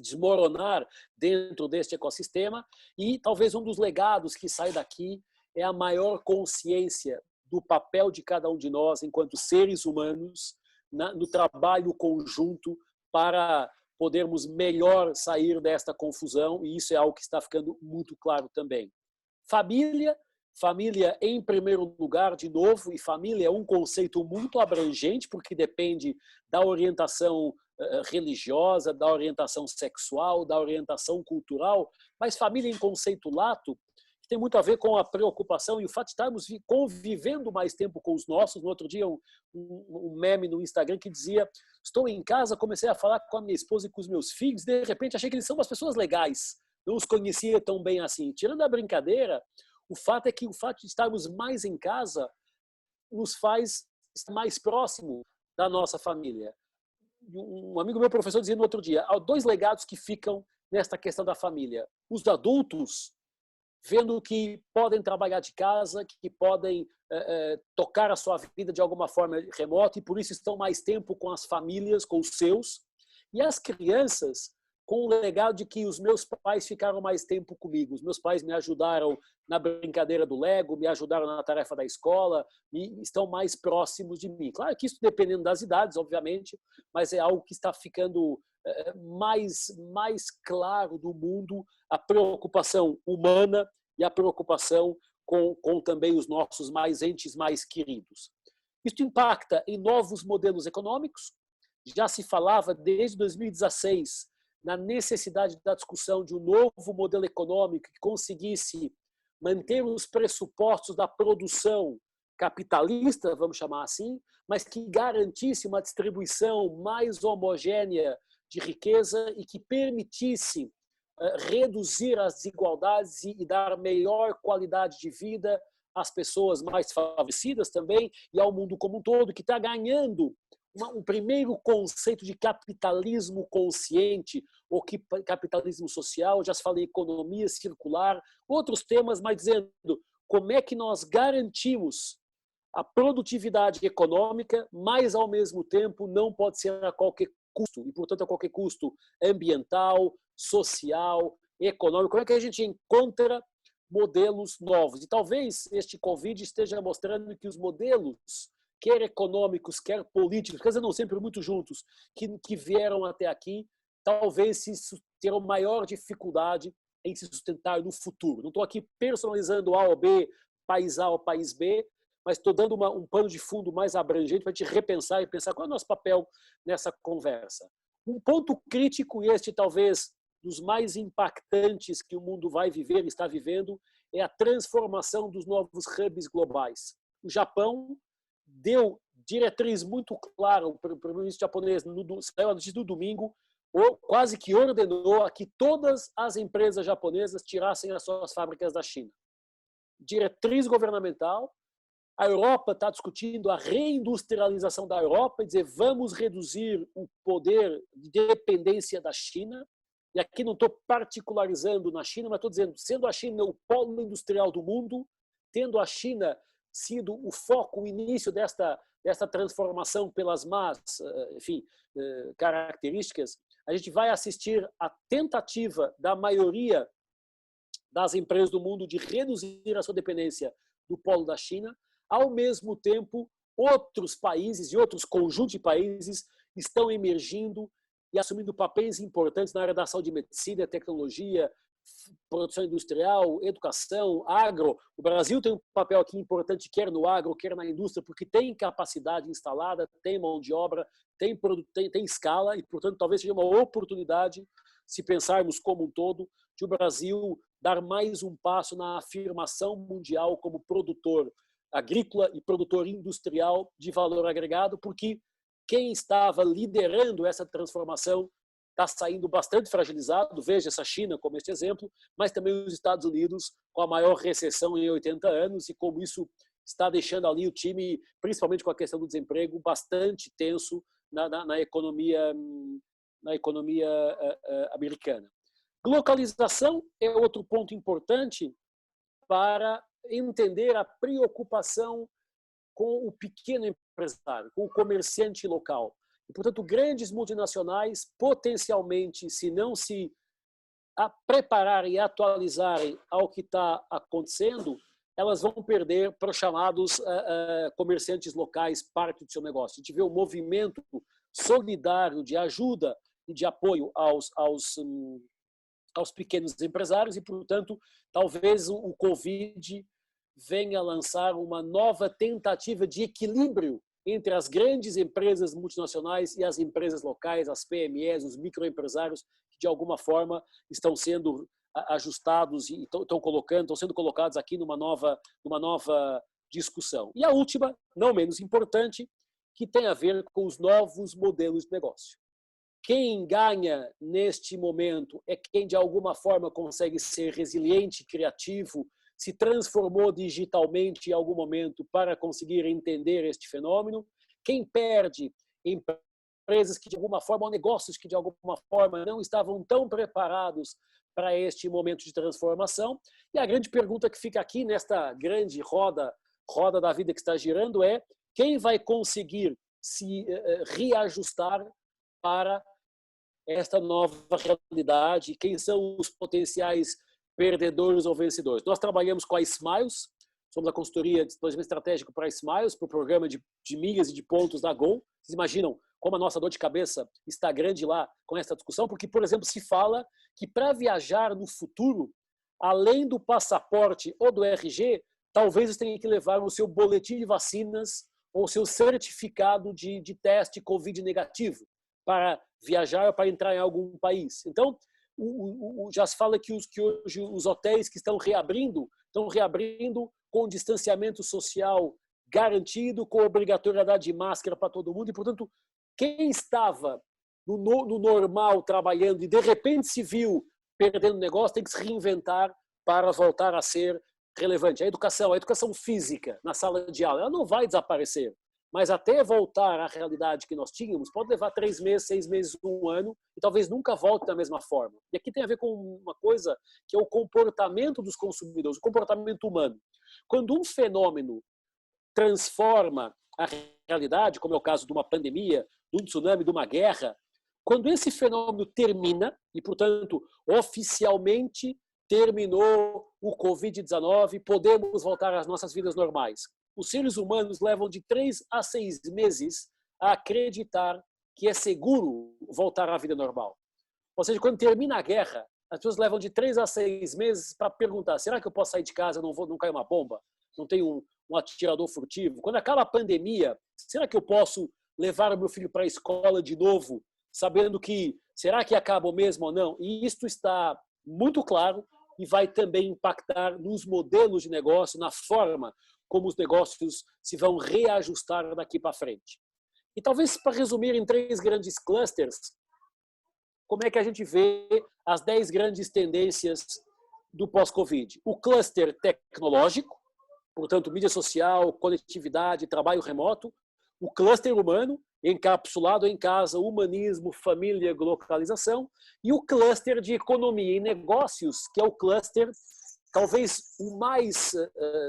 S8: desmoronar dentro deste ecossistema. E talvez um dos legados que sai daqui é a maior consciência do papel de cada um de nós enquanto seres humanos no trabalho conjunto para podermos melhor sair desta confusão, e isso é algo que está ficando muito claro também. Família em primeiro lugar, de novo, e família é um conceito muito abrangente, porque depende da orientação religiosa, da orientação sexual, da orientação cultural, mas família em conceito lato tem muito a ver com a preocupação e o fato de estarmos convivendo mais tempo com os nossos. No outro dia, um meme no Instagram que dizia: estou em casa, comecei a falar com a minha esposa e com os meus filhos, de repente achei que eles são umas pessoas legais, não os conhecia tão bem assim. Tirando a brincadeira, o fato é que o fato de estarmos mais em casa nos faz estar mais próximo da nossa família. Um amigo meu, professor, dizia no outro dia: há dois legados que ficam nesta questão da família. Os adultos, vendo que podem trabalhar de casa, que podem tocar a sua vida de alguma forma remota e por isso estão mais tempo com as famílias, com os seus. E as crianças, com o legado de que os meus pais ficaram mais tempo comigo. Os meus pais me ajudaram na brincadeira do Lego, me ajudaram na tarefa da escola, estão mais próximos de mim. Claro que isso dependendo das idades, obviamente, mas é algo que está ficando mais claro do mundo, a preocupação humana e a preocupação com também os nossos entes mais queridos. Isso impacta em novos modelos econômicos. Já se falava desde 2016 na necessidade da discussão de um novo modelo econômico que conseguisse manter os pressupostos da produção capitalista, vamos chamar assim, mas que garantisse uma distribuição mais homogênea de riqueza e que permitisse reduzir as desigualdades e dar melhor qualidade de vida às pessoas mais favorecidas também e ao mundo como um todo, que está ganhando um primeiro conceito de capitalismo consciente ou capitalismo social. Já se fala em economia circular, outros temas, mas dizendo como é que nós garantimos a produtividade econômica, mas ao mesmo tempo não pode ser a qualquer custo, e portanto a qualquer custo ambiental, social, econômico. Como é que a gente encontra modelos novos? E talvez este Covid esteja mostrando que os modelos, quer econômicos, quer políticos, quer dizer, não sempre muito juntos, que vieram até aqui, talvez terão maior dificuldade em se sustentar no futuro. Não estou aqui personalizando A ou B, país A ou país B, mas estou dando um pano de fundo mais abrangente para a gente repensar e pensar qual é o nosso papel nessa conversa. Um ponto crítico, e este talvez dos mais impactantes que o mundo vai viver e está vivendo, é a transformação dos novos hubs globais. O Japão deu diretriz muito clara, o primeiro-ministro japonês saiu a notícia do domingo, quase que ordenou a que todas as empresas japonesas tirassem as suas fábricas da China. Diretriz governamental. A Europa está discutindo a reindustrialização da Europa e dizer vamos reduzir o poder de dependência da China. E aqui não estou particularizando na China, mas estou dizendo, sendo a China o polo industrial do mundo, tendo a China sido o foco, o início desta transformação pelas más, enfim, características, a gente vai assistir à tentativa da maioria das empresas do mundo de reduzir a sua dependência do polo da China, ao mesmo tempo outros países e outros conjuntos de países estão emergindo e assumindo papéis importantes na área da saúde e medicina, tecnologia, produção industrial, educação, agro. O Brasil tem um papel aqui importante, quer no agro, quer na indústria, porque tem capacidade instalada, tem mão de obra, tem escala e, portanto, talvez seja uma oportunidade, se pensarmos como um todo, de o Brasil dar mais um passo na afirmação mundial como produtor agrícola e produtor industrial de valor agregado, porque quem estava liderando essa transformação está saindo bastante fragilizado. Veja essa China como este exemplo, mas também os Estados Unidos com a maior recessão em 80 anos e como isso está deixando ali o time, principalmente com a questão do desemprego, bastante tenso na economia americana. Localização é outro ponto importante para entender a preocupação com o pequeno empresário, com o comerciante local. E, portanto, grandes multinacionais, potencialmente, se não se prepararem e atualizarem ao que está acontecendo, elas vão perder para os chamados comerciantes locais parte do seu negócio. A gente vê um movimento solidário de ajuda e de apoio aos pequenos empresários e, portanto, talvez o Covid venha lançar uma nova tentativa de equilíbrio entre as grandes empresas multinacionais e as empresas locais, as PMEs, os microempresários, que de alguma forma estão sendo ajustados e estão sendo colocados aqui numa nova discussão. E a última, não menos importante, que tem a ver com os novos modelos de negócio. Quem ganha neste momento é quem de alguma forma consegue ser resiliente, criativo, se transformou digitalmente em algum momento para conseguir entender este fenômeno. Quem perde, empresas que de alguma forma, ou negócios que de alguma forma não estavam tão preparados para este momento de transformação. E a grande pergunta que fica aqui nesta grande roda da vida que está girando é: quem vai conseguir se reajustar para esta nova realidade? Quem são os potenciais perdedores ou vencedores? Nós trabalhamos com a Smiles, somos a consultoria de planejamento estratégico para a Smiles, para o programa de milhas e de pontos da Gol. Vocês imaginam como a nossa dor de cabeça está grande lá com essa discussão? Porque, por exemplo, se fala que para viajar no futuro, além do passaporte ou do RG, talvez você tenha que levar o seu boletim de vacinas ou o seu certificado de teste Covid negativo para viajar ou para entrar em algum país. Então, já se fala que hoje os hotéis que estão reabrindo com distanciamento social garantido, com obrigatoriedade de máscara para todo mundo. E, portanto, quem estava no normal trabalhando e de repente se viu perdendo negócio, tem que se reinventar para voltar a ser relevante. A educação física na sala de aula, ela não vai desaparecer. Mas até voltar à realidade que nós tínhamos, pode levar 3 meses, 6 meses, 1 ano, e talvez nunca volte da mesma forma. E aqui tem a ver com uma coisa que é o comportamento dos consumidores, o comportamento humano. Quando um fenômeno transforma a realidade, como é o caso de uma pandemia, de um tsunami, de uma guerra, quando esse fenômeno termina, e portanto oficialmente terminou o Covid-19, podemos voltar às nossas vidas normais. Os seres humanos levam de 3 a 6 meses a acreditar que é seguro voltar à vida normal. Ou seja, quando termina a guerra, as pessoas levam de 3 a 6 meses para perguntar: será que eu posso sair de casa, não cai uma bomba? Não tem um atirador furtivo? Quando acaba a pandemia, será que eu posso levar o meu filho para a escola de novo, sabendo que será que acaba mesmo ou não? E isto está muito claro e vai também impactar nos modelos de negócio, na forma como os negócios se vão reajustar daqui para frente. E talvez, para resumir em 3 grandes clusters, como é que a gente vê as 10 grandes tendências do pós-Covid? O cluster tecnológico, portanto, mídia social, conectividade, trabalho remoto. O cluster humano, encapsulado em casa, humanismo, família, localização. E o cluster de economia e negócios, que é o cluster talvez o mais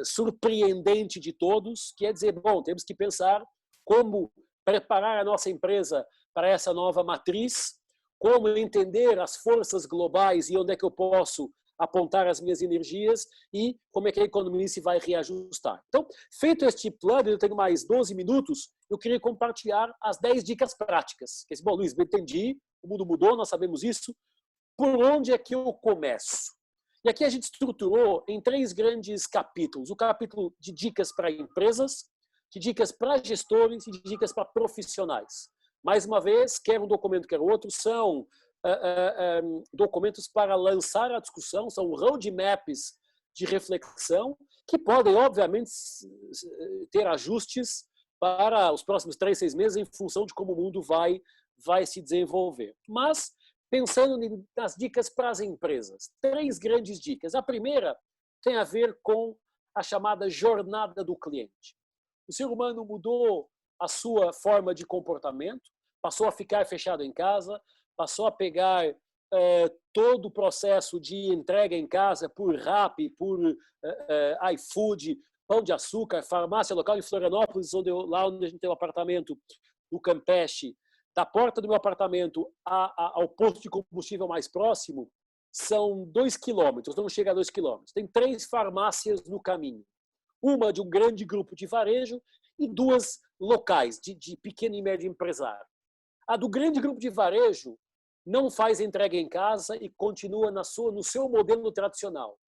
S8: surpreendente de todos, que é dizer, bom, temos que pensar como preparar a nossa empresa para essa nova matriz, como entender as forças globais e onde é que eu posso apontar as minhas energias e como é que a economia se vai reajustar. Então, feito este plano, eu tenho mais 12 minutos, eu queria compartilhar as 10 dicas práticas. Bom, Luiz, eu entendi, o mundo mudou, nós sabemos isso, por onde é que eu começo? E aqui a gente estruturou em 3 grandes capítulos. O capítulo de dicas para empresas, de dicas para gestores e de dicas para profissionais. Mais uma vez, quer um documento, quer outro, são documentos para lançar a discussão, são roadmaps de reflexão que podem, obviamente, ter ajustes para os próximos 3, 6 meses em função de como o mundo vai se desenvolver. Mas, pensando nas dicas para as empresas, 3 grandes dicas. A primeira tem a ver com a chamada jornada do cliente. O ser humano mudou a sua forma de comportamento, passou a ficar fechado em casa, passou a pegar todo o processo de entrega em casa por Rappi, por iFood, Pão de Açúcar, farmácia local em Florianópolis, lá onde a gente tem um apartamento, no Campeche. Da porta do meu apartamento ao posto de combustível mais próximo são 2 quilômetros, não chega a 2 quilômetros. Tem 3 farmácias no caminho. Uma de um grande grupo de varejo e 2 locais de pequeno e médio empresário. A do grande grupo de varejo não faz entrega em casa e continua no seu modelo tradicional.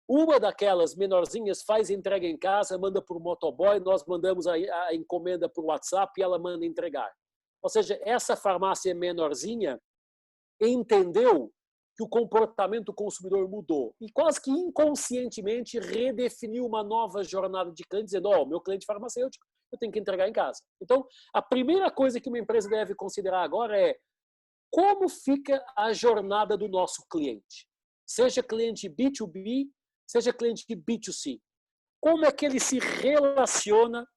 S8: Uma daquelas menorzinhas faz entrega em casa, manda por motoboy, nós mandamos a encomenda por WhatsApp e ela manda entregar. Ou seja, essa farmácia menorzinha entendeu que o comportamento do consumidor mudou e quase que inconscientemente redefiniu uma nova jornada de cliente, dizendo, meu cliente farmacêutico, eu tenho que entregar em casa. Então, a primeira coisa que uma empresa deve considerar agora é como fica a jornada do nosso cliente. Seja cliente B2B, seja cliente B2C. Como é que ele se relaciona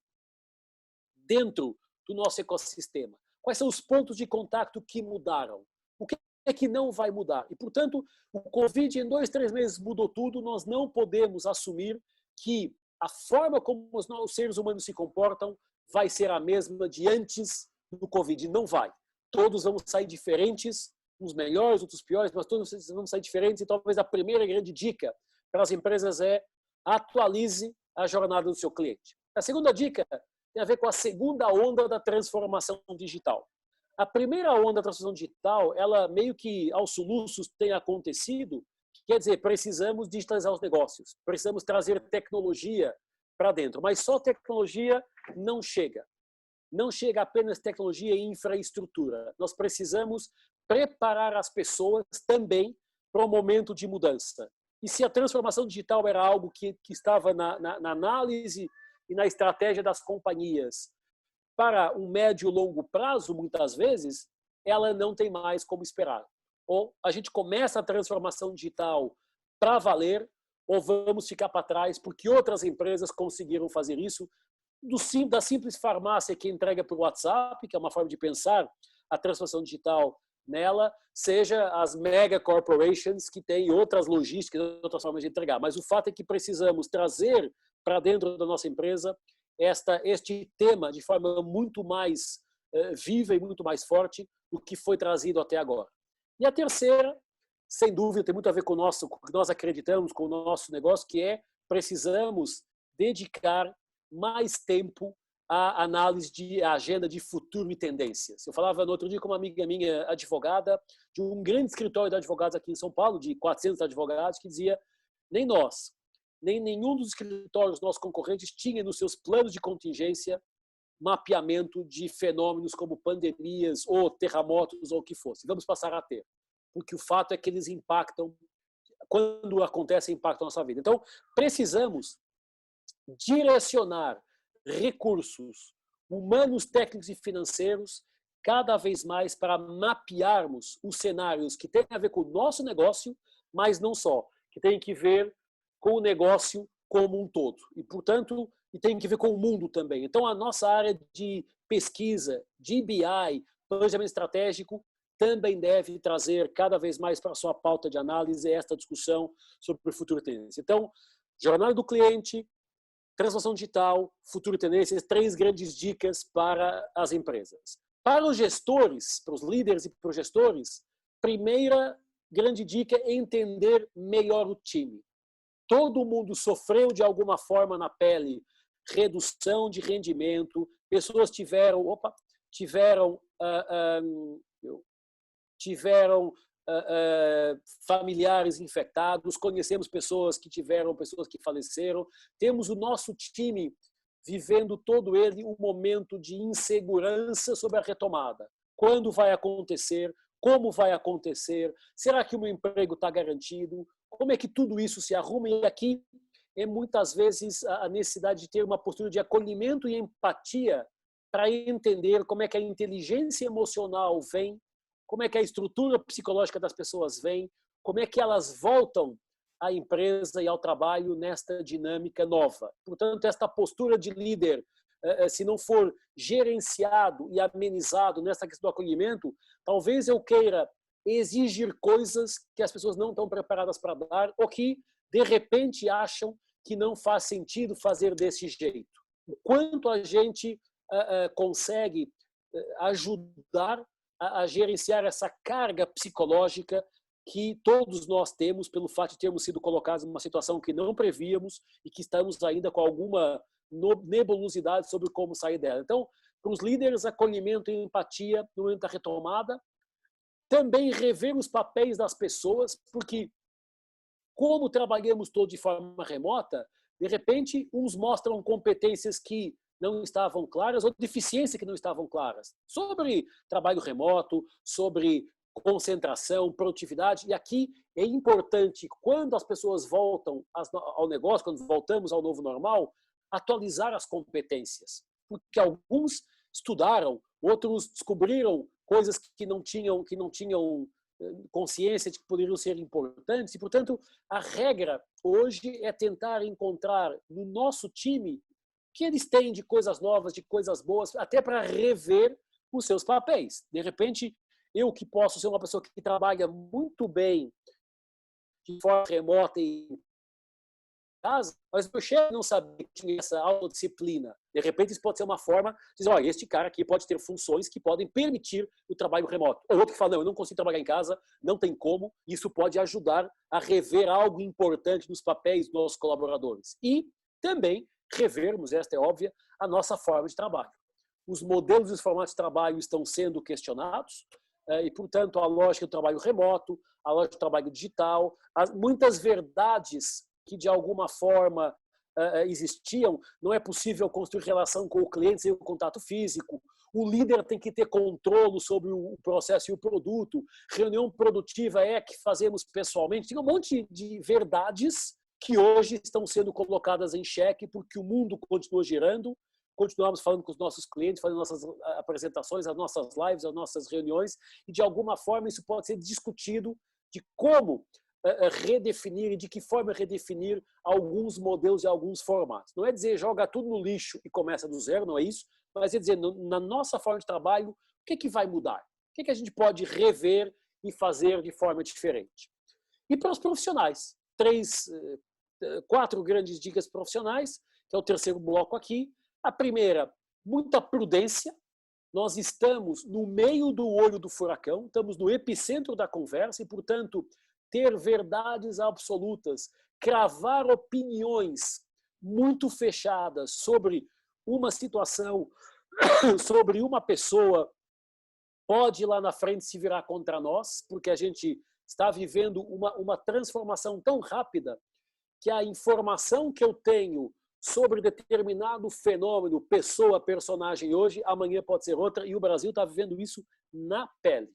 S8: dentro do nosso ecossistema? Quais são os pontos de contato que mudaram? O que é que não vai mudar? E, portanto, o Covid em 2, 3 meses mudou tudo. Nós não podemos assumir que a forma como os seres humanos se comportam vai ser a mesma de antes do Covid. Não vai. Todos vamos sair diferentes, uns melhores, outros piores, mas todos vamos sair diferentes. E talvez a primeira grande dica para as empresas é atualize a jornada do seu cliente. A segunda dica tem a ver com a segunda onda da transformação digital. A primeira onda da transformação digital, ela meio que aos soluços tem acontecido, quer dizer, precisamos digitalizar os negócios, precisamos trazer tecnologia para dentro, mas só tecnologia não chega. Não chega apenas tecnologia e infraestrutura. Nós precisamos preparar as pessoas também para o momento de mudança. E se a transformação digital era algo que estava na análise e na estratégia das companhias para um médio e longo prazo, muitas vezes, ela não tem mais como esperar. Ou a gente começa a transformação digital para valer, ou vamos ficar para trás porque outras empresas conseguiram fazer isso, da simples farmácia que entrega por WhatsApp, que é uma forma de pensar a transformação digital nela, seja as mega corporations que têm outras logísticas, outras formas de entregar. Mas o fato é que precisamos trazer para dentro da nossa empresa este tema de forma muito mais viva e muito mais forte do que foi trazido até agora. E a terceira, sem dúvida, tem muito a ver com o que nós acreditamos, com o nosso negócio, que é precisamos dedicar mais tempo à análise de agenda de futuro e tendências. Eu falava no outro dia com uma amiga minha, advogada, de um grande escritório de advogados aqui em São Paulo, de 400 advogados, que dizia, nem nós, nem nenhum dos escritórios nossos concorrentes tinha nos seus planos de contingência mapeamento de fenômenos como pandemias ou terremotos ou o que fosse. Vamos passar a ter, porque o fato é que eles impactam, quando acontece, impactam a nossa vida. Então, precisamos direcionar recursos humanos, técnicos e financeiros cada vez mais para mapearmos os cenários que têm a ver com o nosso negócio, mas não só, que tem que ver com o negócio como um todo. E, portanto, tem que ver com o mundo também. Então, a nossa área de pesquisa, de BI, planejamento estratégico, também deve trazer cada vez mais para a sua pauta de análise esta discussão sobre o futuro tendência. Então, jornada do cliente, transformação digital, futuro tendências, 3 grandes dicas para as empresas. Para os gestores, para os líderes e para os gestores, primeira grande dica é entender melhor o time. Todo mundo sofreu de alguma forma na pele redução de rendimento, pessoas tiveram familiares infectados, conhecemos pessoas que faleceram, temos o nosso time vivendo todo ele um momento de insegurança sobre a retomada. Quando vai acontecer? Como vai acontecer? Será que o meu emprego está garantido? Como é que tudo isso se arruma? E aqui é muitas vezes a necessidade de ter uma postura de acolhimento e empatia para entender como é que a inteligência emocional vem, como é que a estrutura psicológica das pessoas vem, como é que elas voltam à empresa e ao trabalho nesta dinâmica nova. Portanto, esta postura de líder, se não for gerenciado e amenizado nessa questão do acolhimento, talvez eu queira exigir coisas que as pessoas não estão preparadas para dar ou que, de repente, acham que não faz sentido fazer desse jeito. O quanto a gente consegue ajudar a gerenciar essa carga psicológica que todos nós temos pelo fato de termos sido colocados numa situação que não prevíamos e que estamos ainda com alguma nebulosidade sobre como sair dela. Então, para os líderes, acolhimento e empatia no momento da retomada, também rever os papéis das pessoas, porque como trabalhamos todos de forma remota, de repente, uns mostram competências que não estavam claras ou deficiências que não estavam claras. Sobre trabalho remoto, sobre concentração, produtividade. E aqui é importante, quando as pessoas voltam ao negócio, quando voltamos ao novo normal, atualizar as competências. Porque alguns estudaram, outros descobriram coisas que não tinham consciência de que poderiam ser importantes. E, portanto, a regra hoje é tentar encontrar no nosso time que eles têm de coisas novas, de coisas boas, até para rever os seus papéis. De repente, eu que posso ser uma pessoa que trabalha muito bem de forma remota e em casa, mas meu chefe não sabia que tinha essa autodisciplina. De repente, isso pode ser uma forma de dizer, olha, este cara aqui pode ter funções que podem permitir o trabalho remoto. Ou outro que fala, não, eu não consigo trabalhar em casa, não tem como. Isso pode ajudar a rever algo importante nos papéis dos nossos colaboradores. E também revermos, esta é óbvia, a nossa forma de trabalho. Os modelos e os formatos de trabalho estão sendo questionados e, portanto, a lógica do trabalho remoto, a lógica do trabalho digital, muitas verdades que, de alguma forma, existiam, não é possível construir relação com o cliente sem o contato físico, o líder tem que ter controle sobre o processo e o produto, reunião produtiva é que fazemos pessoalmente, tem um monte de verdades que hoje estão sendo colocadas em xeque porque o mundo continua girando, continuamos falando com os nossos clientes, fazendo nossas apresentações, as nossas lives, as nossas reuniões, e de alguma forma isso pode ser discutido de como redefinir e de que forma redefinir alguns modelos e alguns formatos. Não é dizer joga tudo no lixo e começa do zero, não é isso, mas é dizer na nossa forma de trabalho, o que vai mudar? O que a gente pode rever e fazer de forma diferente? E para os profissionais, 4 grandes dicas profissionais, que é o terceiro bloco aqui. A primeira, muita prudência. Nós estamos no meio do olho do furacão, estamos no epicentro da conversa e, portanto, ter verdades absolutas, cravar opiniões muito fechadas sobre uma situação, sobre uma pessoa, pode lá na frente se virar contra nós, porque a gente está vivendo uma transformação tão rápida que a informação que eu tenho sobre determinado fenômeno, pessoa, personagem hoje, amanhã pode ser outra, e o Brasil está vivendo isso na pele.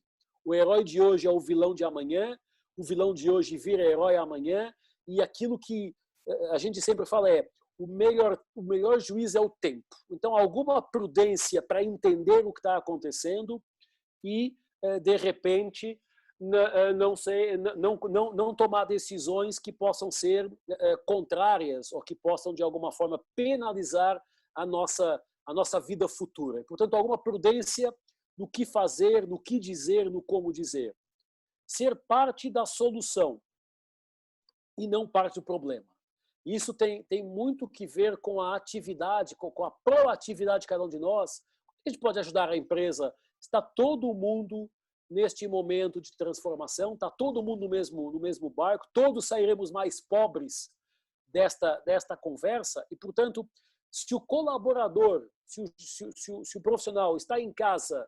S8: O herói de hoje é o vilão de amanhã, o vilão de hoje vira herói amanhã, e aquilo que a gente sempre fala é o melhor juiz é o tempo. Então, alguma prudência para entender o que está acontecendo e, de repente, não tomar decisões que possam ser contrárias ou que possam, de alguma forma, penalizar a nossa vida futura. Portanto, alguma prudência no que fazer, no que dizer, no como dizer. Ser parte da solução e não parte do problema. Isso tem muito que ver com a atividade, com a proatividade de cada um de nós. A gente pode ajudar a empresa. Está todo mundo neste momento de transformação, está todo mundo no mesmo barco, todos sairemos mais pobres desta conversa e, portanto, se o colaborador, se o profissional está em casa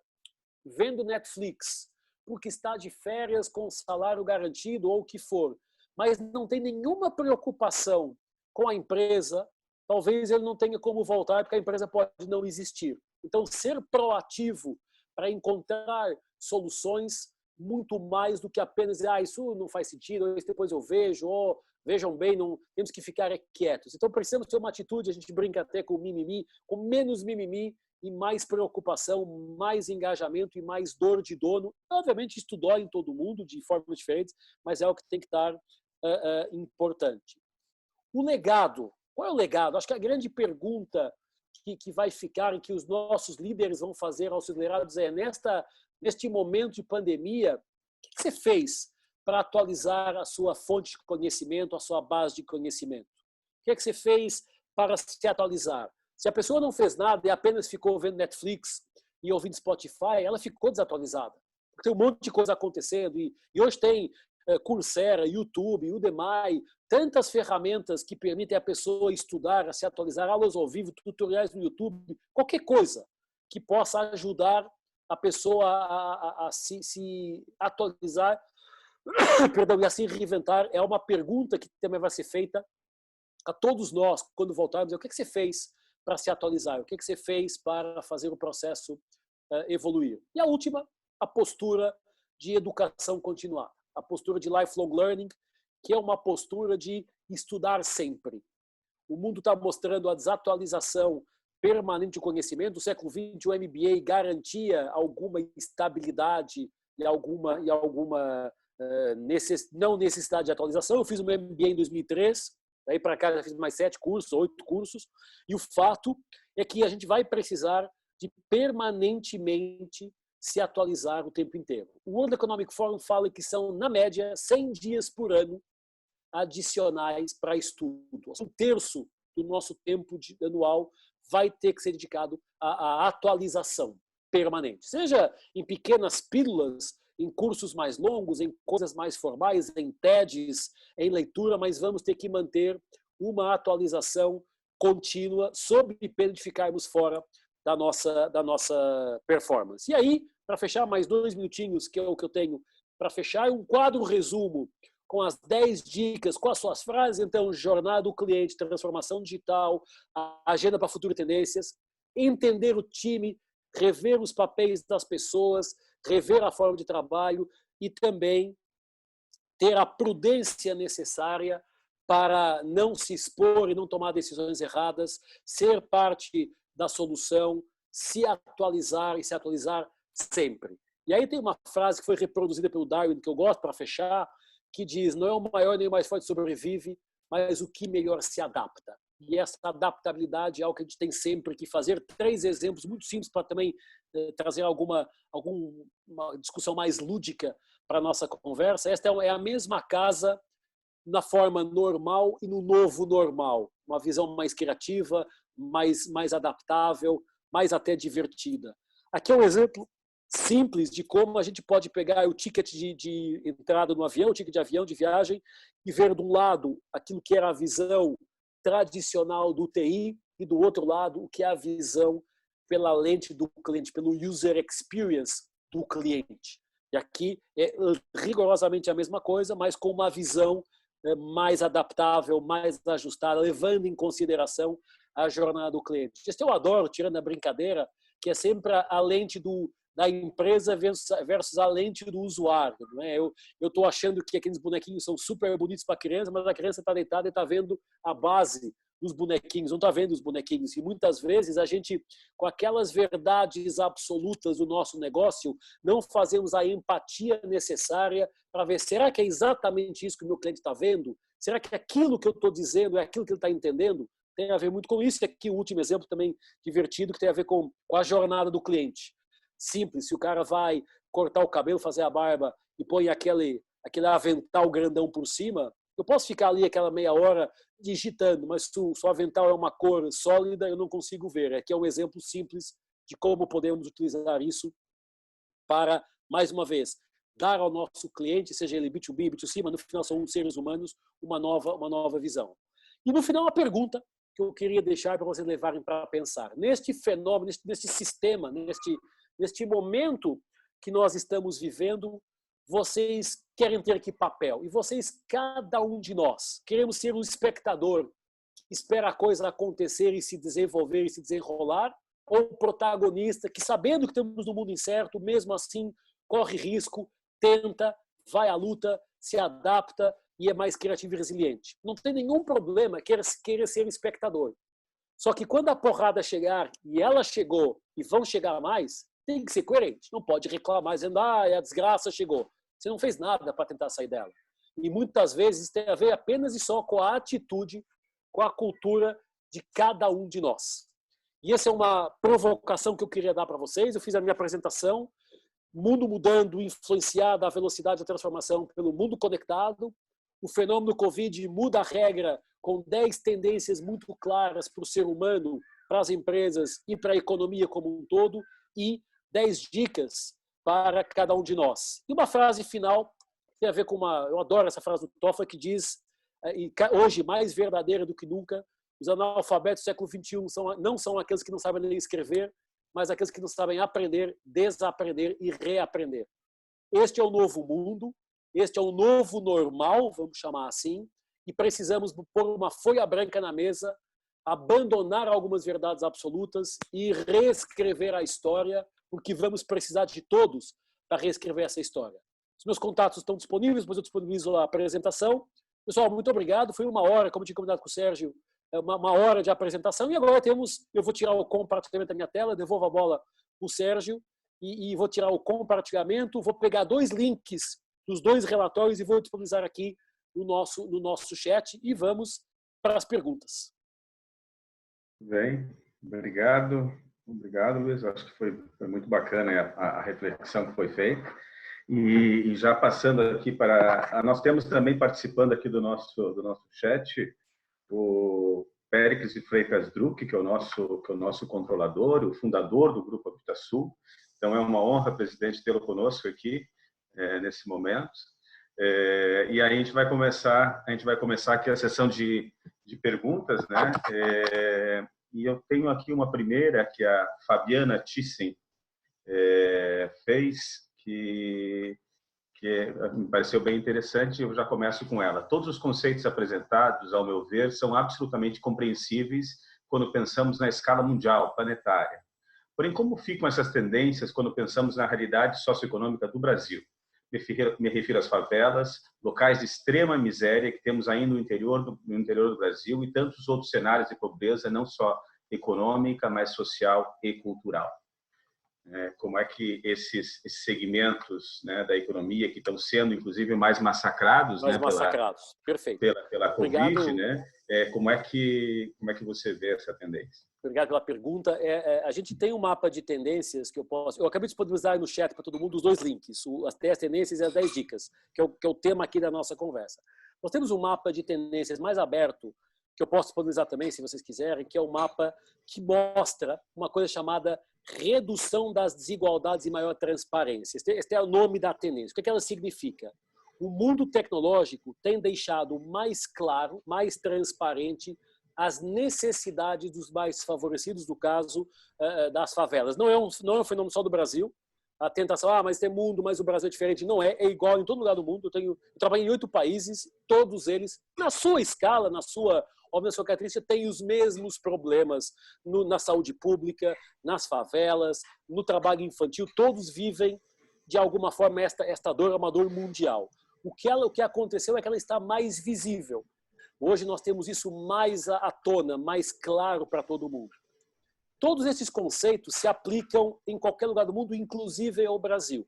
S8: vendo Netflix porque está de férias com salário garantido ou o que for, mas não tem nenhuma preocupação com a empresa, talvez ele não tenha como voltar porque a empresa pode não existir. Então, ser proativo para encontrar soluções muito mais do que apenas isso não faz sentido, isso depois eu vejo, ou vejam bem, não temos que ficar quietos. Então, precisamos ter uma atitude, a gente brinca até com mimimi, com menos mimimi e mais preocupação, mais engajamento e mais dor de dono. Obviamente, isso dói em todo mundo, de formas diferentes, mas é o que tem que estar importante. O legado. Qual é o legado? Acho que a grande pergunta que vai ficar e que os nossos líderes vão fazer aos seus liderados é, neste momento de pandemia, o que você fez para atualizar a sua fonte de conhecimento, a sua base de conhecimento? O que você fez para se atualizar? Se a pessoa não fez nada e apenas ficou vendo Netflix e ouvindo Spotify, ela ficou desatualizada. Porque tem um monte de coisa acontecendo e hoje tem Coursera, YouTube, Udemy, tantas ferramentas que permitem a pessoa estudar, a se atualizar, aulas ao vivo, tutoriais no YouTube, qualquer coisa que possa ajudar a pessoa a se atualizar, perdão, e a se reinventar, é uma pergunta que também vai ser feita a todos nós quando voltarmos. O que você fez para se atualizar? O que você fez para fazer o processo evoluir? E a última, a postura de educação continuada, a postura de lifelong learning, que é uma postura de estudar sempre. O mundo está mostrando a desatualização permanente de conhecimento. Do século XX, o MBA garantia alguma estabilidade e alguma não necessidade de atualização. Eu fiz o meu MBA em 2003, daí para cá já fiz mais 7 cursos, 8 cursos, e o fato é que a gente vai precisar de permanentemente se atualizar o tempo inteiro. O World Economic Forum fala que são, na média, 100 dias por ano adicionais para estudo. Um terço do nosso tempo anual vai ter que ser dedicado à atualização permanente. Seja em pequenas pílulas, em cursos mais longos, em coisas mais formais, em TEDs, em leitura, mas vamos ter que manter uma atualização contínua sob pena de ficarmos fora da nossa performance. E aí, para fechar, mais 2 minutinhos, que é o que eu tenho para fechar, um quadro resumo com as 10 dicas, com as suas frases. Então, jornada do cliente, transformação digital, a agenda para futuras tendências, entender o time, rever os papéis das pessoas, rever a forma de trabalho e também ter a prudência necessária para não se expor e não tomar decisões erradas, ser parte da solução, se atualizar e se atualizar sempre. E aí tem uma frase que foi reproduzida pelo Darwin, que eu gosto para fechar, que diz: não é o maior nem o mais forte sobrevive, mas o que melhor se adapta. E essa adaptabilidade é algo que a gente tem sempre que fazer. 3 exemplos muito simples para também trazer alguma discussão mais lúdica para a nossa conversa. Esta é a mesma casa na forma normal e no novo normal. Uma visão mais criativa, mais adaptável, mais até divertida. Aqui é um exemplo simples de como a gente pode pegar o ticket de entrada no avião, o ticket de avião de viagem, e ver de um lado aquilo que era a visão tradicional do TI e do outro lado o que é a visão pela lente do cliente, pelo user experience do cliente. E aqui é rigorosamente a mesma coisa, mas com uma visão mais adaptável, mais ajustada, levando em consideração a jornada do cliente. Isso eu adoro, tirando a brincadeira, que é sempre a lente da empresa versus a lente do usuário. Não é? Eu estou achando que aqueles bonequinhos são super bonitos para a criança, mas a criança está deitada e está vendo a base dos bonequinhos, não está vendo os bonequinhos. E muitas vezes a gente, com aquelas verdades absolutas do nosso negócio, não fazemos a empatia necessária para ver, será que é exatamente isso que o meu cliente está vendo? Será que aquilo que eu estou dizendo é aquilo que ele está entendendo? Tem a ver muito com isso. E aqui o último exemplo também divertido, que tem a ver com a jornada do cliente. Simples, se o cara vai cortar o cabelo, fazer a barba e põe aquele avental grandão por cima, eu posso ficar ali aquela meia hora digitando, mas se o avental é uma cor sólida, eu não consigo ver. Aqui é um exemplo simples de como podemos utilizar isso para mais uma vez, dar ao nosso cliente, seja ele B2B, B2C, mas no final são seres humanos, uma nova visão. E no final, uma pergunta que eu queria deixar para vocês levarem para pensar. Neste fenômeno, neste sistema, neste momento que nós estamos vivendo, vocês querem ter que papel? E vocês, cada um de nós, queremos ser um espectador, espera a coisa acontecer e se desenvolver e se desenrolar, ou o protagonista que, sabendo que estamos no mundo incerto, mesmo assim, corre risco, tenta, vai à luta, se adapta e é mais criativo e resiliente. Não tem nenhum problema querer ser espectador. Só que quando a porrada chegar, e ela chegou, e vão chegar mais, tem que ser coerente. Não pode reclamar dizendo, a desgraça chegou. Você não fez nada para tentar sair dela. E muitas vezes tem a ver apenas e só com a atitude, com a cultura de cada um de nós. E essa é uma provocação que eu queria dar para vocês. Eu fiz a minha apresentação, mundo mudando, influenciado a velocidade da transformação pelo mundo conectado. O fenômeno Covid muda a regra com 10 tendências muito claras para o ser humano, para as empresas e para a economia como um todo, e 10 dicas para cada um de nós. E uma frase final, tem a ver com eu adoro essa frase do Toffler, que diz, hoje mais verdadeira do que nunca, os analfabetos do século XXI não são aqueles que não sabem ler e escrever, mas aqueles que não sabem aprender, desaprender e reaprender. Este é o novo mundo, este é o novo normal, vamos chamar assim, e precisamos pôr uma folha branca na mesa, abandonar algumas verdades absolutas e reescrever a história, porque vamos precisar de todos para reescrever essa história. Os meus contatos estão disponíveis, depois eu disponibilizo a apresentação. Pessoal, muito obrigado. Foi 1 hora, como eu tinha combinado com o Sérgio, uma hora de apresentação. E agora eu vou tirar o compartilhamento da minha tela, devolvo a bola para o Sérgio e vou tirar o compartilhamento, vou pegar 2 links dos 2 relatórios e vou disponibilizar aqui no nosso chat e vamos para as perguntas.
S1: Bem, obrigado. Obrigado, Luiz. Acho que foi muito bacana a reflexão que foi feita. E já passando aqui para... Nós temos também participando aqui do nosso chat o Péricles de Freitas Druck, que é o nosso controlador, o fundador do Grupo Habitasul. Então, é uma honra, presidente, tê-lo conosco aqui nesse momento. E aí a gente vai começar aqui a sessão de perguntas, né? E eu tenho aqui uma primeira que a Fabiana Thyssen fez, que me pareceu bem interessante, eu já começo com ela. Todos os conceitos apresentados, ao meu ver, são absolutamente compreensíveis quando pensamos na escala mundial, planetária. Porém, como ficam essas tendências quando pensamos na realidade socioeconômica do Brasil? Me refiro às favelas, locais de extrema miséria que temos ainda no interior do Brasil e tantos outros cenários de pobreza, não só econômica, mas social e cultural. Como é que esses segmentos, né, da economia que estão sendo, inclusive, mais massacrados, pela Covid, né? Como é que você vê essa tendência?
S8: Obrigado pela pergunta. A gente tem um mapa de tendências que eu acabei de disponibilizar no chat para todo mundo os 2 links, as 10 tendências e as 10 dicas, que é o tema aqui da nossa conversa. Nós temos um mapa de tendências mais aberto, que eu posso disponibilizar também, se vocês quiserem, que é um mapa que mostra uma coisa chamada redução das desigualdades e maior transparência. Este é o nome da tendência. O que ela significa? O mundo tecnológico tem deixado mais claro, mais transparente as necessidades dos mais favorecidos, no caso das favelas. Não é um fenômeno só do Brasil. A tentação, mas tem mundo, mas o Brasil é diferente. Não é igual em todo lugar do mundo. Eu trabalho em 8 países, todos eles, na sua escala, na sua característica, têm os mesmos problemas na saúde pública, nas favelas, no trabalho infantil. Todos vivem, de alguma forma, esta dor é uma dor mundial. O que aconteceu é que ela está mais visível. Hoje nós temos isso mais à tona, mais claro para todo mundo. Todos esses conceitos se aplicam em qualquer lugar do mundo, inclusive ao Brasil.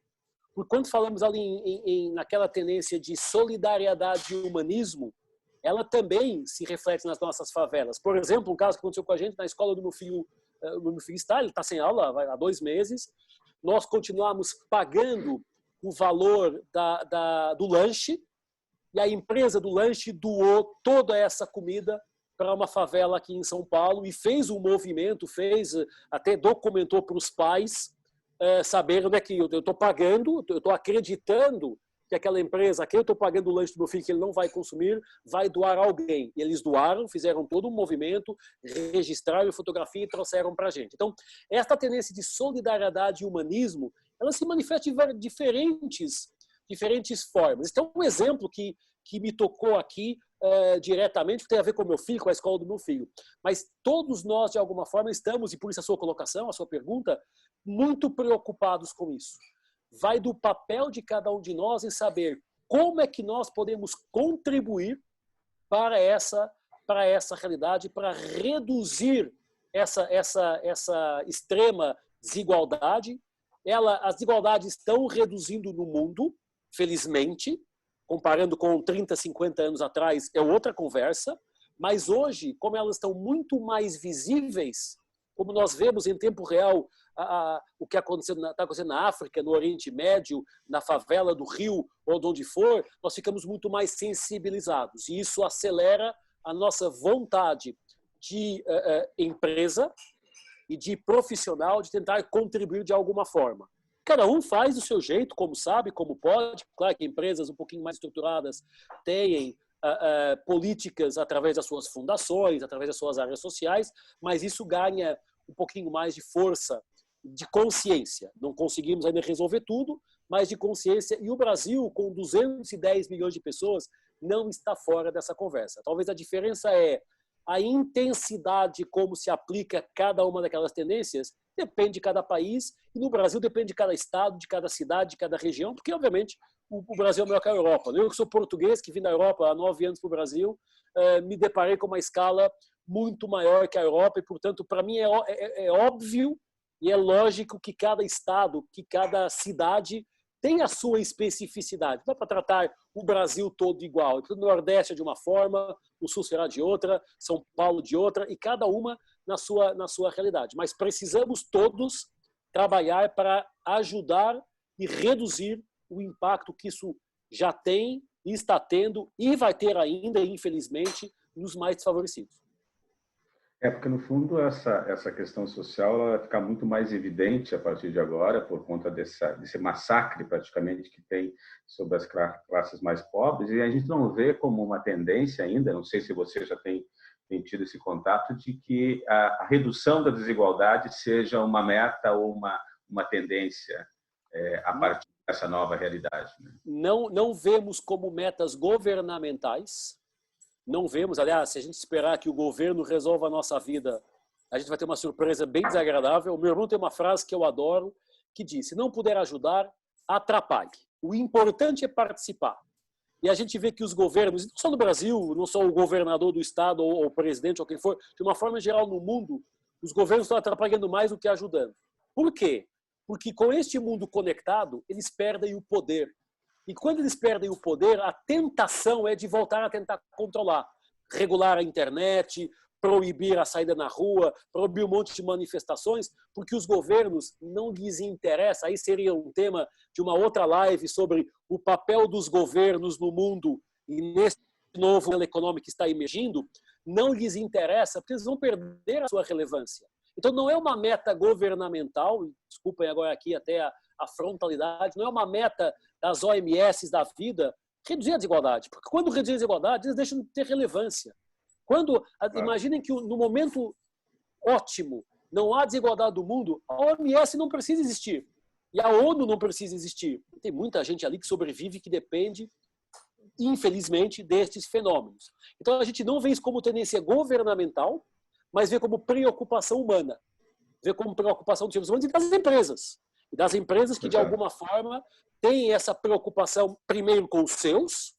S8: Por quando falamos ali naquela tendência de solidariedade e humanismo, ela também se reflete nas nossas favelas. Por exemplo, um caso que aconteceu com a gente na escola do meu filho está, ele está sem aula há 2 meses, nós continuamos pagando o valor do lanche, e a empresa do lanche doou toda essa comida para uma favela aqui em São Paulo e fez um movimento, até documentou para os pais saber onde é que eu estou pagando, eu estou acreditando que aquela empresa, a quem eu estou pagando o lanche do meu filho que ele não vai consumir, vai doar a alguém. E eles doaram, fizeram todo um movimento, registraram fotografia e trouxeram para a gente. Então, esta tendência de solidariedade e humanismo, ela se manifesta de diferentes formas. Então, um exemplo que me tocou aqui diretamente, que tem a ver com o meu filho, com a escola do meu filho. Mas todos nós, de alguma forma, estamos, e por isso a sua colocação, a sua pergunta, muito preocupados com isso. Vai do papel de cada um de nós em saber como é que nós podemos contribuir para essa realidade, para reduzir essa extrema desigualdade. As desigualdades estão reduzindo no mundo, felizmente, comparando com 30, 50 anos atrás, é outra conversa, mas hoje, como elas estão muito mais visíveis, como nós vemos em tempo real o que está acontecendo na África, no Oriente Médio, na favela do Rio, ou de onde for, nós ficamos muito mais sensibilizados. E isso acelera a nossa vontade de empresa e de profissional de tentar contribuir de alguma forma. Cada um faz do seu jeito, como sabe, como pode. Claro que empresas um pouquinho mais estruturadas têm políticas através das suas fundações, através das suas áreas sociais, mas isso ganha um pouquinho mais de força, de consciência. Não conseguimos ainda resolver tudo, mas de consciência. E o Brasil, com 210 milhões de pessoas, não está fora dessa conversa. Talvez a diferença é a intensidade como se aplica cada uma daquelas tendências, depende de cada país, e no Brasil depende de cada estado, de cada cidade, de cada região, porque, obviamente, o Brasil é maior que a Europa. Eu que sou português, que vim da Europa há 9 anos para o Brasil, me deparei com uma escala muito maior que a Europa, e, portanto, para mim é óbvio e é lógico que cada estado, que cada cidade tem a sua especificidade. Não dá para tratar o Brasil todo igual. O Nordeste é de uma forma, o Sul será de outra, São Paulo de outra, e cada uma na sua realidade. Mas precisamos todos trabalhar para ajudar e reduzir o impacto que isso já tem, e está tendo, e vai ter ainda, infelizmente, nos mais desfavorecidos.
S1: Porque, no fundo, essa questão social ela vai ficar muito mais evidente a partir de agora, por conta desse massacre, praticamente, que tem sobre as classes mais pobres, e a gente não vê como uma tendência ainda, não sei se você já tem tido esse contato, de que a redução da desigualdade seja uma meta ou uma tendência a partir dessa nova realidade. Né?
S8: Não vemos como metas governamentais. Não vemos, aliás, se a gente esperar que o governo resolva a nossa vida, a gente vai ter uma surpresa bem desagradável. O meu irmão tem uma frase que eu adoro, que diz: se não puder ajudar, atrapalhe. O importante é participar. E a gente vê que os governos, não só no Brasil, não só o governador do estado ou o presidente ou quem for, de uma forma geral no mundo, os governos estão atrapalhando mais do que ajudando. Por quê? Porque com este mundo conectado, eles perdem o poder. E quando eles perdem o poder, a tentação é de voltar a tentar controlar, regular a internet, proibir a saída na rua, proibir um monte de manifestações, porque os governos não lhes interessa. Aí seria um tema de uma outra live sobre o papel dos governos no mundo e nesse novo modelo econômico que está emergindo, não lhes interessa, porque eles vão perder a sua relevância. Então não é uma meta governamental, desculpem agora aqui até a frontalidade, não é uma meta das OMS da vida reduzir a desigualdade, porque quando reduzir a desigualdade, eles deixam de ter relevância. Imaginem que no momento ótimo não há desigualdade do mundo, a OMS não precisa existir e a ONU não precisa existir. Tem muita gente ali que sobrevive, que depende, infelizmente, destes fenômenos. Então a gente não vê isso como tendência governamental, mas vê como preocupação humana, vê como preocupação dos seres humanos e das empresas. E das empresas que, de alguma forma, têm essa preocupação, primeiro, com os seus,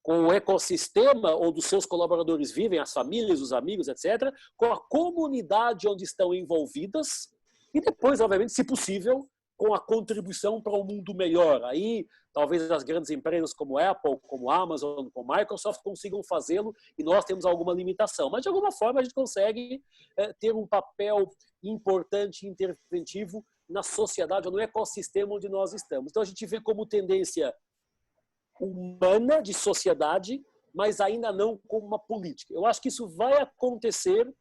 S8: com o ecossistema onde os seus colaboradores vivem, as famílias, os amigos, etc., com a comunidade onde estão envolvidas, e depois, obviamente, se possível, com a contribuição para um mundo melhor. Aí, talvez as grandes empresas como Apple, como Amazon, como Microsoft consigam fazê-lo e nós temos alguma limitação. Mas, de alguma forma, a gente consegue ter um papel importante e interventivo na sociedade, ou no ecossistema onde nós estamos. Então, a gente vê como tendência humana de sociedade, mas ainda não como uma política. Eu acho que isso vai acontecer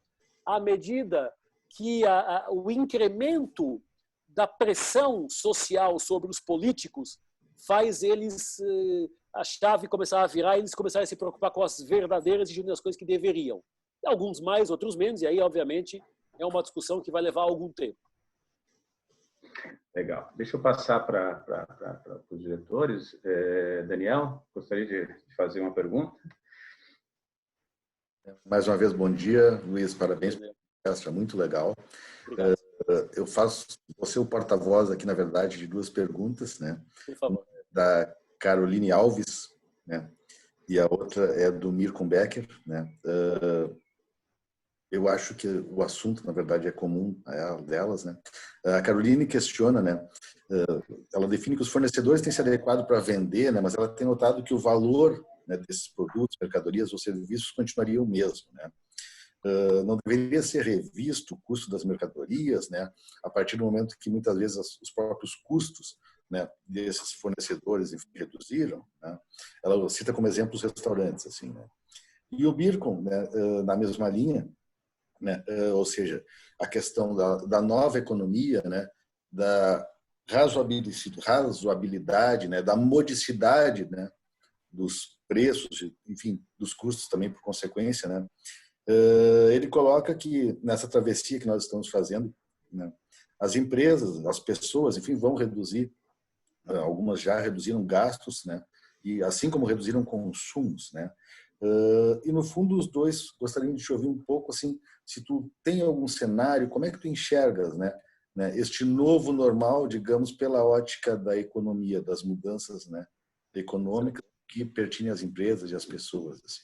S8: à medida que o incremento da pressão social sobre os políticos faz eles, a chave começar a virar, eles começarem a se preocupar com as verdadeiras e genuínas coisas que deveriam. Alguns mais, outros menos, e aí, obviamente, é uma discussão que vai levar algum tempo.
S1: Legal. Deixa eu passar para os diretores. Daniel, gostaria de fazer uma pergunta.
S3: Mais uma vez, bom dia, Luiz, parabéns pela palestra, muito legal. Eu vou ser o porta-voz aqui, na verdade, de duas perguntas, né?
S8: Por favor.
S3: Da Caroline Alves, né? E a outra é do Mirko Becker, né? Eu acho que o assunto, na verdade, é comum a delas, né? A Caroline questiona, né? Ela define que os fornecedores têm se adequado para vender, né? Mas ela tem notado que o valor, né, desses produtos, mercadorias ou serviços continuaria o mesmo, né? Não deveria ser revisto o custo das mercadorias, né? A partir do momento que muitas vezes os próprios custos, né, desses fornecedores, enfim, reduziram, né? Ela cita como exemplo os restaurantes, assim, né? E o Birkon, né, na mesma linha, né? Ou seja, a questão da nova economia, né? Da razoabilidade, né? Da modicidade, né? Dos preços, enfim, dos custos também por consequência, né? Ele coloca que nessa travessia que nós estamos fazendo, né? As empresas, as pessoas, enfim, vão reduzir, algumas já reduziram gastos, né? E assim como reduziram consumos, né? E no fundo os dois gostariam de te ouvir um pouco assim, se tu tem algum cenário, como é que tu enxergas, né, este novo normal, digamos, pela ótica da economia, das mudanças, né, econômicas que pertinem às empresas e às pessoas, assim.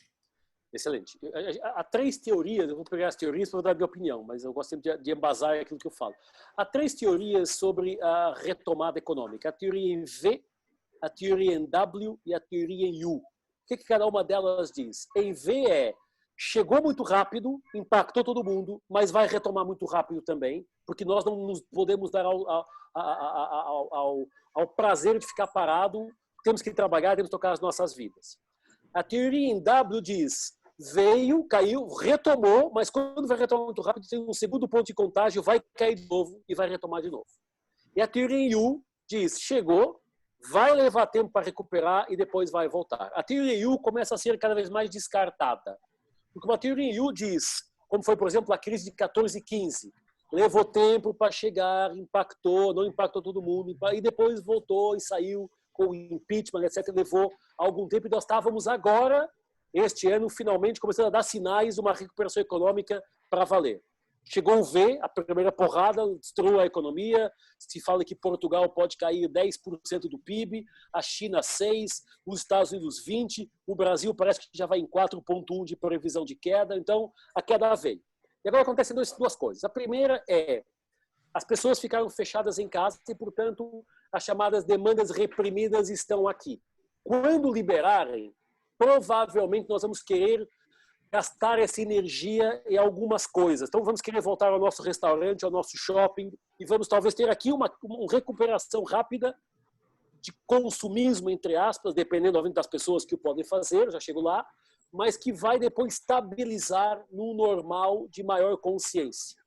S8: Excelente. Há três teorias, eu vou pegar as teorias para dar minha opinião, mas eu gosto sempre de embasar aquilo que eu falo. Há três teorias sobre a retomada econômica: a teoria em V, a teoria em W e a teoria em U. O que cada uma delas diz? Em V chegou muito rápido, impactou todo mundo, mas vai retomar muito rápido também, porque nós não nos podemos dar ao prazer de ficar parado, temos que trabalhar, temos que tocar as nossas vidas. A teoria em W diz, veio, caiu, retomou, mas quando vai retomar muito rápido, tem um segundo ponto de contágio, vai cair de novo e vai retomar de novo. E a teoria em U diz, chegou, vai levar tempo para recuperar e depois vai voltar. A teoria U começa a ser cada vez mais descartada. Porque uma teoria U diz, como foi, por exemplo, a crise de 14 e 15, levou tempo para chegar, impactou, não impactou todo mundo, e depois voltou e saiu com o impeachment, etc. Levou algum tempo e nós estávamos agora, este ano, finalmente começando a dar sinais de uma recuperação econômica para valer. Chegou o V, a primeira porrada, destruiu a economia, se fala que Portugal pode cair 10% do PIB, a China 6%, os Estados Unidos 20%, o Brasil parece que já vai em 4,1% de previsão de queda, então a queda veio. E agora acontecem duas coisas. A primeira é, as pessoas ficaram fechadas em casa e, portanto, as chamadas demandas reprimidas estão aqui. Quando liberarem, provavelmente nós vamos querer gastar essa energia em algumas coisas. Então, vamos querer voltar ao nosso restaurante, ao nosso shopping, e vamos talvez ter aqui uma recuperação rápida de consumismo, entre aspas, dependendo das pessoas que o podem fazer, já chego lá, mas que vai depois estabilizar num normal de maior consciência.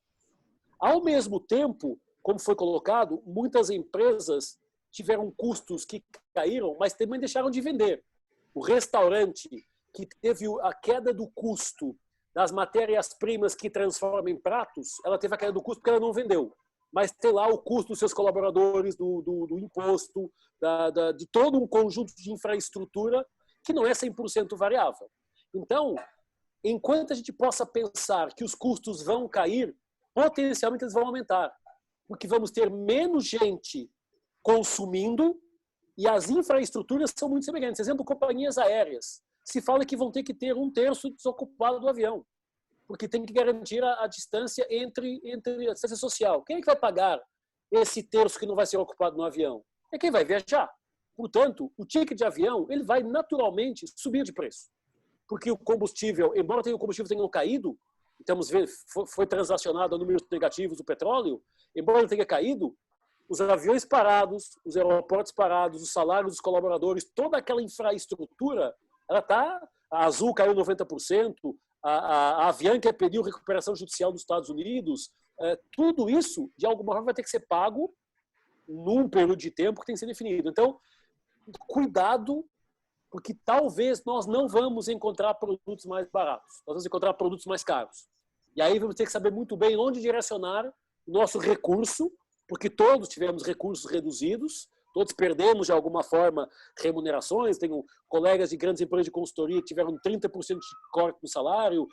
S8: Ao mesmo tempo, como foi colocado, muitas empresas tiveram custos que caíram, mas também deixaram de vender. O restaurante que teve a queda do custo das matérias-primas que transformam em pratos, ela teve a queda do custo porque ela não vendeu. Mas tem lá o custo dos seus colaboradores, do imposto, de todo um conjunto de infraestrutura que não é 100% variável. Então, enquanto a gente possa pensar que os custos vão cair, potencialmente eles vão aumentar. Porque vamos ter menos gente consumindo e as infraestruturas são muito semelhantes. Exemplo, companhias aéreas. Se fala que vão ter que ter 1/3 desocupado do avião, porque tem que garantir a distância entre a distância social. Quem é que vai pagar esse terço que não vai ser ocupado no avião? É quem vai viajar. Portanto, o ticket de avião ele vai naturalmente subir de preço, porque o combustível, embora o combustível tenha caído, estamos vendo, foi transacionado a números negativos do petróleo, embora ele tenha caído, os aviões parados, os aeroportos parados, os salários dos colaboradores, toda aquela infraestrutura a Azul caiu 90%, a Avianca pediu recuperação judicial dos Estados Unidos, tudo isso, de alguma forma, vai ter que ser pago num período de tempo que tem que ser definido. Então, cuidado, porque talvez nós não vamos encontrar produtos mais baratos, nós vamos encontrar produtos mais caros. E aí vamos ter que saber muito bem onde direcionar o nosso recurso, porque todos tivemos recursos reduzidos, todos perdemos de alguma forma remunerações. Tenho colegas de grandes empresas de consultoria que tiveram 30% de corte no salário,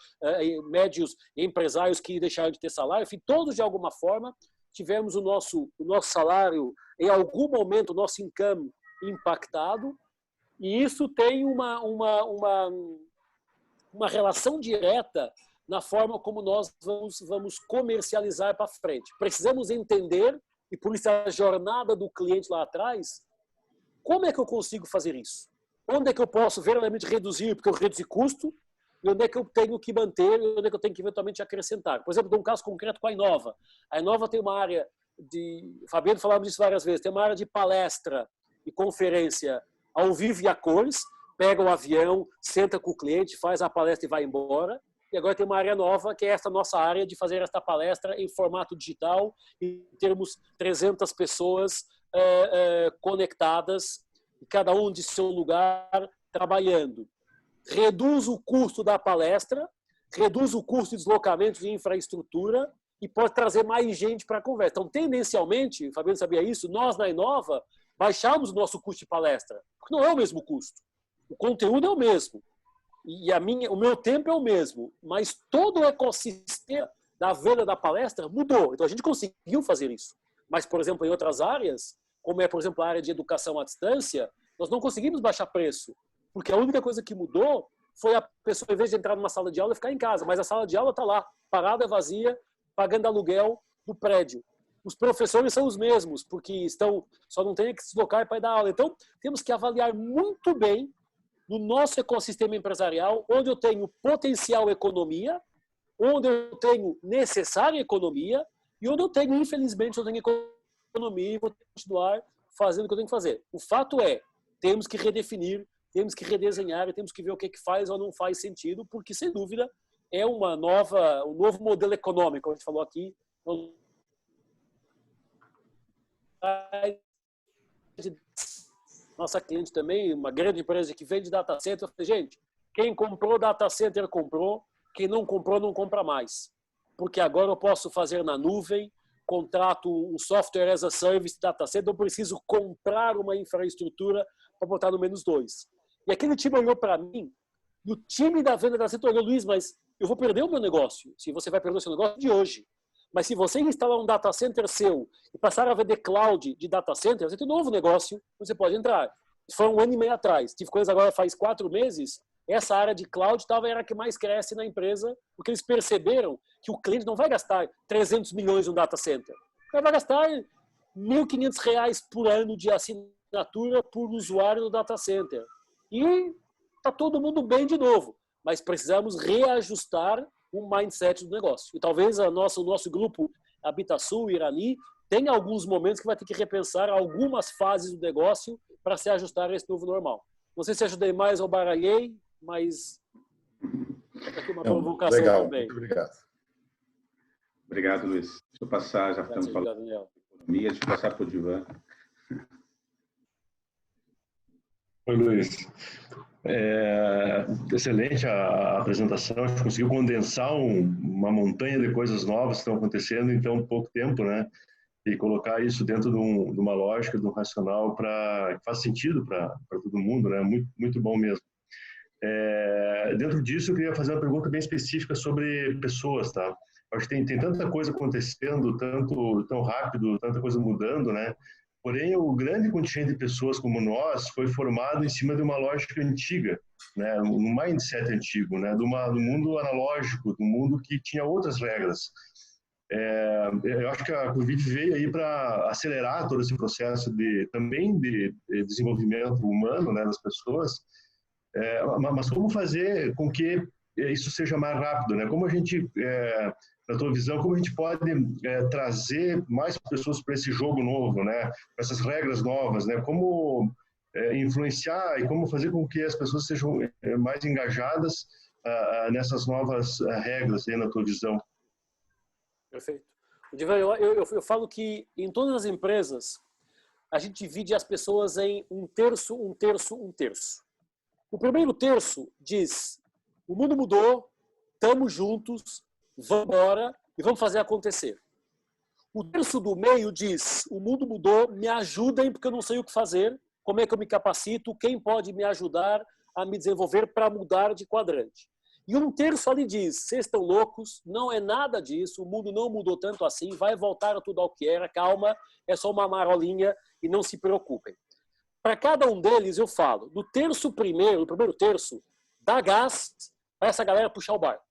S8: médios empresários que deixaram de ter salário, enfim, todos de alguma forma tivemos o nosso salário, em algum momento, o nosso income impactado, e isso tem uma relação direta na forma como nós vamos comercializar para frente. Precisamos entender, e por isso a jornada do cliente lá atrás, como é que eu consigo fazer isso? Onde é que eu posso verdadeiramente reduzir, porque eu reduzi custo, e onde é que eu tenho que manter, e onde é que eu tenho que eventualmente acrescentar. Por exemplo, dou um caso concreto com a Inova. A Inova tem uma área de... Fabiano falava disso várias vezes, tem uma área de palestra e conferência ao vivo e a cores, pega um avião, senta com o cliente, faz a palestra e vai embora. E agora tem uma área nova, que é essa nossa área de fazer esta palestra em formato digital, e termos 300 pessoas conectadas, cada um de seu lugar, trabalhando. Reduz o custo da palestra, reduz o custo de deslocamento de infraestrutura e pode trazer mais gente para a conversa. Então, tendencialmente, o Fabiano sabia isso, nós na Inova baixamos o nosso custo de palestra, porque não é o mesmo custo. O conteúdo é o mesmo. E o meu tempo é o mesmo, mas todo o ecossistema da venda da palestra mudou. Então a gente conseguiu fazer isso. Mas, por exemplo, em outras áreas, como é, por exemplo, a área de educação à distância, nós não conseguimos baixar preço, porque a única coisa que mudou foi a pessoa, em vez de entrar numa sala de aula, ficar em casa. Mas a sala de aula está lá, parada, vazia, pagando aluguel do prédio. Os professores são os mesmos, porque só não tem que se deslocar para ir dar aula. Então, temos que avaliar muito bem no nosso ecossistema empresarial, onde eu tenho potencial economia, onde eu tenho necessária economia e onde eu tenho, infelizmente, eu tenho economia e vou continuar fazendo o que eu tenho que fazer. O fato é, temos que redefinir, temos que redesenhar e temos que ver o que faz ou não faz sentido, porque, sem dúvida, é um novo modelo econômico, como a gente falou aqui. Nossa cliente também, uma grande empresa que vende data center. Eu falei, gente, quem comprou data center comprou, quem não comprou não compra mais. Porque agora eu posso fazer na nuvem, contrato um software as a service data center, eu preciso comprar uma infraestrutura para botar no -2. E aquele time olhou para mim, e o time da venda da data center olhou, Luiz, mas eu vou perder o meu negócio. Se você vai perder o seu negócio de hoje. Mas se você instalar um data center seu e passar a vender cloud de data center, você tem um novo negócio, você pode entrar. Isso foi 1 ano e meio atrás. Tive coisa agora faz 4 meses. Essa área de cloud era a que mais cresce na empresa, porque eles perceberam que o cliente não vai gastar 300 milhões no data center. Ele vai gastar R$ 1.500 por ano de assinatura por usuário do data center. E está todo mundo bem de novo. Mas precisamos reajustar o mindset do negócio. E talvez o nosso grupo Habitasul, Irani, tenha alguns momentos que vai ter que repensar algumas fases do negócio para se ajustar a esse novo normal. Não sei se ajudei mais ou baralhei, mas aqui uma provocação
S3: legal,
S8: também.
S3: Muito obrigado.
S1: Obrigado, Luiz. Deixa eu passar, já estamos falando de economia, deixa eu passar para o Divan.
S6: Oi, Luiz. Excelente a apresentação, a gente conseguiu condensar uma montanha de coisas novas que estão acontecendo em tão pouco tempo, né? E colocar isso dentro de uma lógica, de um racional que faz sentido para todo mundo, né? Muito, muito bom mesmo. Dentro disso, eu queria fazer uma pergunta bem específica sobre pessoas, tá? Acho que tem tanta coisa acontecendo, tão rápido, tanta coisa mudando, né? Porém, o grande contingente de pessoas como nós foi formado em cima de uma lógica antiga, né? Um mindset antigo, né? Do mundo analógico, do mundo que tinha outras regras. Eu acho que a Covid veio aí para acelerar todo esse processo também de desenvolvimento humano, né, das pessoas. Mas como fazer com que isso seja mais rápido, né? Como a gente, na tua visão, como a gente pode trazer mais pessoas para esse jogo novo, né? Para essas regras novas, né? Como influenciar e como fazer com que as pessoas sejam mais engajadas nessas novas regras aí, na tua visão?
S8: Perfeito. Eu falo que em todas as empresas a gente divide as pessoas em um terço, um terço, um terço. O primeiro terço diz, o mundo mudou, estamos juntos, vamos embora e vamos fazer acontecer. O terço do meio diz, o mundo mudou, me ajudem porque eu não sei o que fazer, como é que eu me capacito, quem pode me ajudar a me desenvolver para mudar de quadrante. E um terço ali diz, vocês estão loucos, não é nada disso, o mundo não mudou tanto assim, vai voltar tudo ao que era, calma, é só uma marolinha e não se preocupem. Para cada um deles eu falo, no primeiro terço, dá gás para essa galera puxar o barco.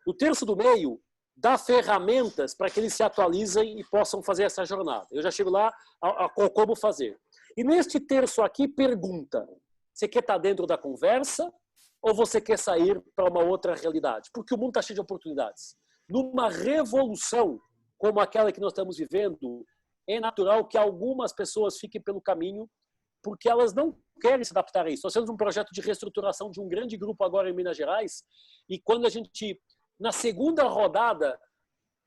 S8: No terço do meio, dá ferramentas para que eles se atualizem e possam fazer essa jornada. Eu já chego lá a como fazer. E neste terço aqui, pergunta, você quer estar dentro da conversa ou você quer sair para uma outra realidade? Porque o mundo está cheio de oportunidades. Numa revolução como aquela que nós estamos vivendo, é natural que algumas pessoas fiquem pelo caminho porque elas não querem se adaptar a isso. Nós temos um projeto de reestruturação de um grande grupo agora em Minas Gerais e quando a gente, na segunda rodada,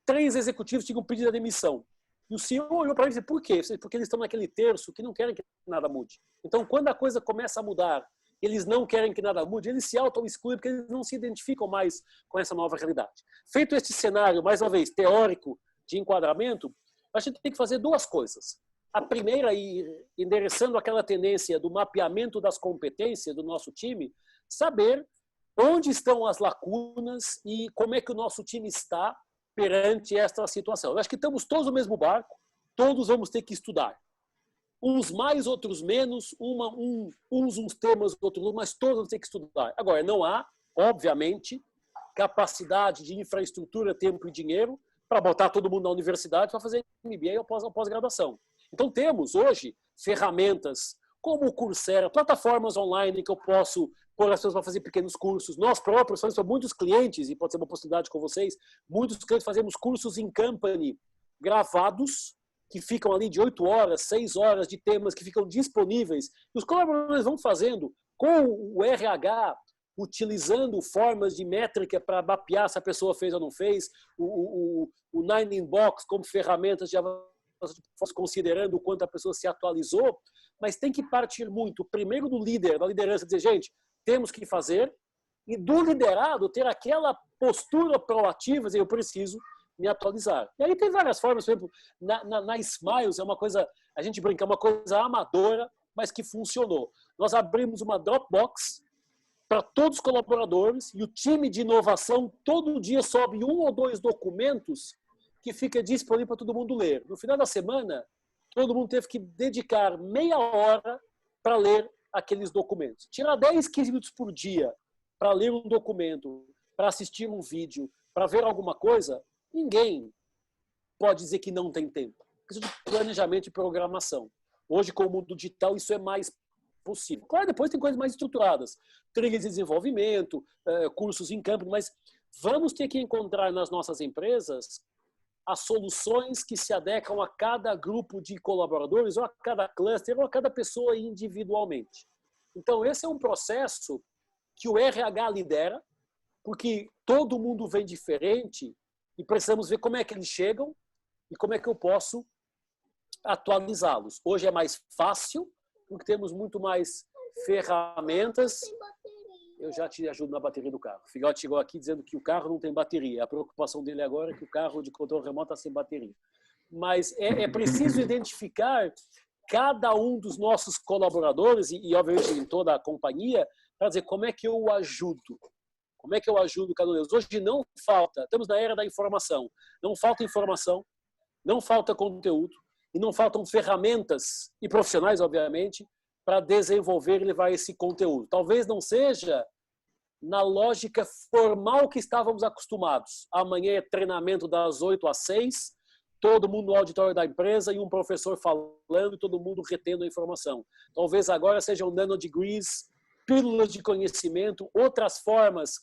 S8: 3 executivos tinham pedido a demissão. E o senhor olhou para mim e disse, por quê? Porque eles estão naquele terço que não querem que nada mude. Então, quando a coisa começa a mudar, eles não querem que nada mude, eles se auto-excluem porque eles não se identificam mais com essa nova realidade. Feito este cenário, mais uma vez, teórico de enquadramento, a gente tem que fazer 2 coisas. A primeira, endereçando aquela tendência do mapeamento das competências do nosso time, saber onde estão as lacunas e como é que o nosso time está perante esta situação. Eu acho que estamos todos no mesmo barco, todos vamos ter que estudar. Uns mais, outros menos, uns temas, outros, mas todos vamos ter que estudar. Agora, não há, obviamente, capacidade de infraestrutura, tempo e dinheiro para botar todo mundo na universidade para fazer MBA ou pós-graduação. Então, temos hoje ferramentas como o Coursera, plataformas online que eu posso pôr as pessoas para fazer pequenos cursos. Nós próprios fazemos para muitos clientes, e pode ser uma possibilidade com vocês, muitos clientes fazemos cursos em company gravados, que ficam ali de 8 horas, 6 horas de temas que ficam disponíveis. E os colaboradores vão fazendo com o RH, utilizando formas de métrica para mapear se a pessoa fez ou não fez, o Nine Inbox como ferramentas de considerando o quanto a pessoa se atualizou, mas tem que partir muito, primeiro do líder, da liderança, dizer, gente, temos que fazer, e do liderado ter aquela postura proativa, dizer, eu preciso me atualizar. E aí tem várias formas, por exemplo, na Smiles, é uma coisa, a gente brinca, uma coisa amadora, mas que funcionou. Nós abrimos uma Dropbox para todos os colaboradores e o time de inovação todo dia sobe 1 ou 2 documentos que fica disponível para todo mundo ler. No final da semana, todo mundo teve que dedicar meia hora para ler aqueles documentos. Tirar 10, 15 minutos por dia para ler um documento, para assistir um vídeo, para ver alguma coisa, ninguém pode dizer que não tem tempo. Isso de planejamento e programação. Hoje, com o mundo digital, isso é mais possível. Claro, depois tem coisas mais estruturadas. Trilhas de desenvolvimento, cursos em campo, mas vamos ter que encontrar nas nossas empresas as soluções que se adequam a cada grupo de colaboradores, ou a cada cluster, ou a cada pessoa individualmente. Então, esse é um processo que o RH lidera, porque todo mundo vem diferente e precisamos ver como é que eles chegam e como é que eu posso atualizá-los. Hoje é mais fácil, porque temos muito mais ferramentas. Eu já te ajudo na bateria do carro. O Filhote chegou aqui dizendo que o carro não tem bateria. A preocupação dele agora é que o carro de controle remoto está sem bateria. Mas é preciso identificar cada um dos nossos colaboradores e, obviamente, em toda a companhia, para dizer como é que eu o ajudo. Como é que eu ajudo cada um deles? Hoje não falta, estamos na era da informação. Não falta informação, não falta conteúdo e não faltam ferramentas e profissionais, obviamente, para desenvolver e levar esse conteúdo. Talvez não seja na lógica formal que estávamos acostumados. Amanhã é treinamento das 8 às 6, todo mundo no auditório da empresa e um professor falando e todo mundo retendo a informação. Talvez agora sejam nanodegrees, pílulas de conhecimento, outras formas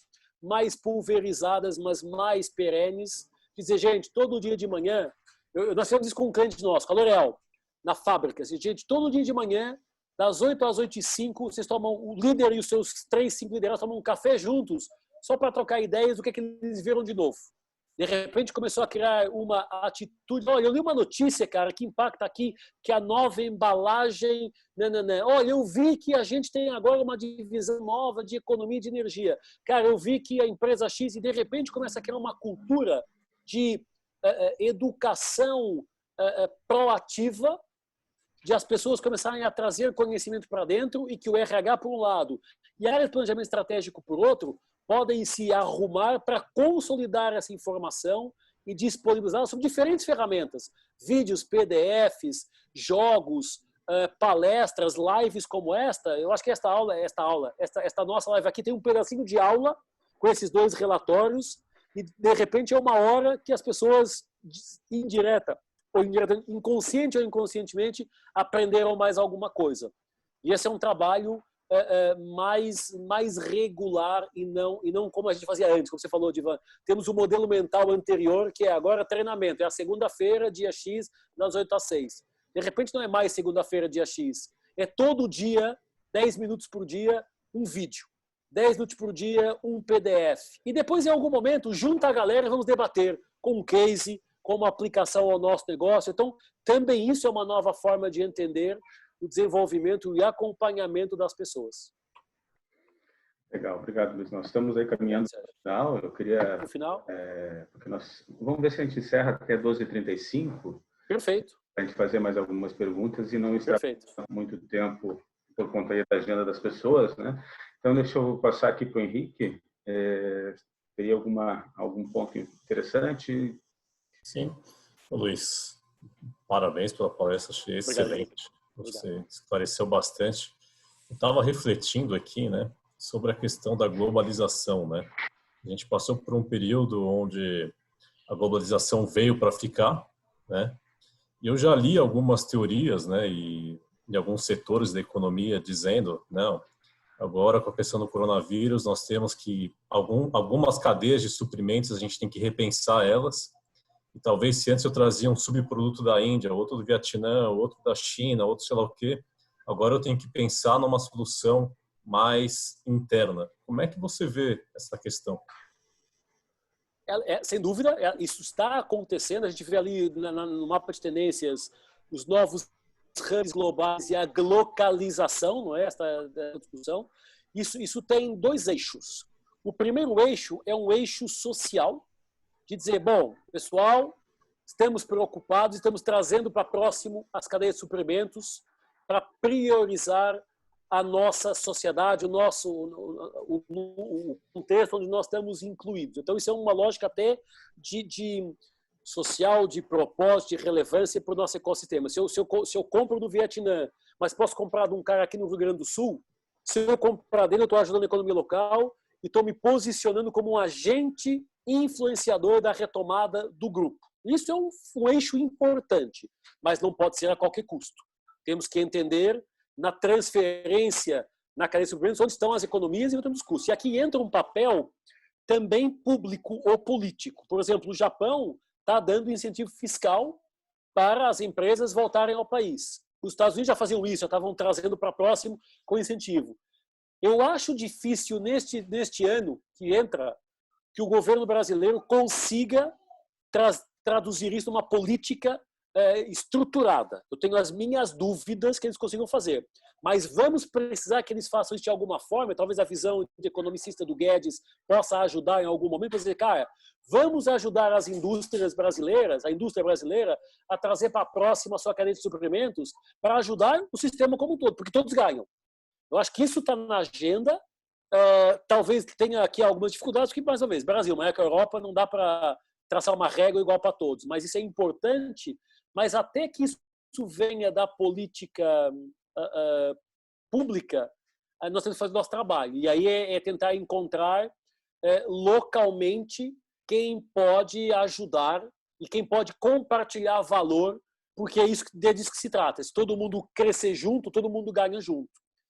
S8: mais pulverizadas, mas mais perenes. Dizer, gente, todo dia de manhã, nós fizemos isso com um cliente nosso, com a L'Oréal, na fábrica. Gente, todo dia de manhã, das 8 às 8h05, vocês tomam, o líder e os seus 3, 5 liderados tomam um café juntos, só para trocar ideias do que eles viram de novo. De repente começou a criar uma atitude. Olha, eu li uma notícia, cara, que impacta aqui, que a nova embalagem... Olha, eu vi que a gente tem agora uma divisão nova de economia de energia. Cara, eu vi que a empresa X, e de repente começa a criar uma cultura de educação proativa, de as pessoas começarem a trazer conhecimento para dentro e que o RH, por um lado, e a área de planejamento estratégico, por outro, podem se arrumar para consolidar essa informação e disponibilizá-la sob diferentes ferramentas. Vídeos, PDFs, jogos, palestras, lives como esta. Eu acho que esta nossa live aqui tem um pedacinho de aula com esses 2 relatórios e, de repente, é uma hora que as pessoas, inconsciente ou inconscientemente, aprenderam mais alguma coisa. E esse é um trabalho mais regular e não como a gente fazia antes, como você falou, Divan. Temos o modelo mental anterior, que é agora treinamento. É a segunda-feira, dia X, das 8 às 6. De repente não é mais segunda-feira, dia X. É todo dia, 10 minutos por dia, um vídeo. 10 minutos por dia, um PDF. E depois, em algum momento, junta a galera e vamos debater com um case, com uma aplicação ao nosso negócio. Então, também isso é uma nova forma de entender o desenvolvimento e acompanhamento das pessoas.
S1: Legal, obrigado, Luiz. Nós estamos aí caminhando para o final. Eu queria...
S8: No final?
S1: Porque vamos ver se a gente encerra até 12h35.
S8: Perfeito.
S1: Para a gente fazer mais algumas perguntas e não extrair muito tempo por conta aí da agenda das pessoas, né? Então, deixa eu passar aqui para o Henrique. Teria algum ponto interessante?
S4: Sim. Luiz, parabéns pela palestra, achei excelente. Você esclareceu bastante. Eu estava refletindo aqui, né, sobre a questão da globalização, né? A gente passou por um período onde a globalização veio para ficar, né? E eu já li algumas teorias, né, e em alguns setores da economia dizendo, não, agora com a questão do coronavírus nós temos que algumas cadeias de suprimentos a gente tem que repensar elas. E talvez se antes eu trazia um subproduto da Índia, outro do Vietnã, outro da China, outro sei lá o quê, agora eu tenho que pensar numa solução mais interna. Como é que você vê essa questão?
S8: Sem dúvida, isso está acontecendo. A gente vê ali no mapa de tendências os novos hubs globais e a glocalização, não é? Esta discussão. Isso tem 2 eixos. O primeiro eixo é um eixo social, de dizer, bom, pessoal, estamos preocupados, estamos trazendo para próximo as cadeias de suprimentos para priorizar a nossa sociedade, o contexto onde nós estamos incluídos. Então, isso é uma lógica até de social, de propósito, de relevância para o nosso ecossistema. Se eu compro do Vietnã, mas posso comprar de um cara aqui no Rio Grande do Sul, se eu comprar dele, eu estou ajudando a economia local e estou me posicionando como um agente influenciador da retomada do grupo. Isso é um eixo importante, mas não pode ser a qualquer custo. Temos que entender na transferência, na cadeia de suprimentos, onde estão as economias e onde estão os custos. E aqui entra um papel também público ou político. Por exemplo, o Japão está dando incentivo fiscal para as empresas voltarem ao país. Os Estados Unidos já faziam isso, já estavam trazendo para próximo com incentivo. Eu acho difícil neste ano que entra que o governo brasileiro consiga traduzir isso numa política estruturada. Eu tenho as minhas dúvidas que eles consigam fazer. Mas vamos precisar que eles façam isso de alguma forma. Talvez a visão de economicista do Guedes possa ajudar em algum momento para dizer, cara, vamos ajudar as indústrias brasileiras, a indústria brasileira, a trazer para a próxima a sua cadeia de suprimentos para ajudar o sistema como um todo, porque todos ganham. Eu acho que isso está na agenda. Talvez tenha aqui algumas dificuldades, porque, mais uma vez, Brasil, maior que a Europa, não dá para traçar uma régua igual para todos. Mas isso é importante, mas até que isso venha da política pública, nós temos que fazer o nosso trabalho. E aí é tentar encontrar localmente quem pode ajudar e quem pode compartilhar valor, porque é disso que se trata. Se todo mundo crescer junto, todo mundo ganha junto.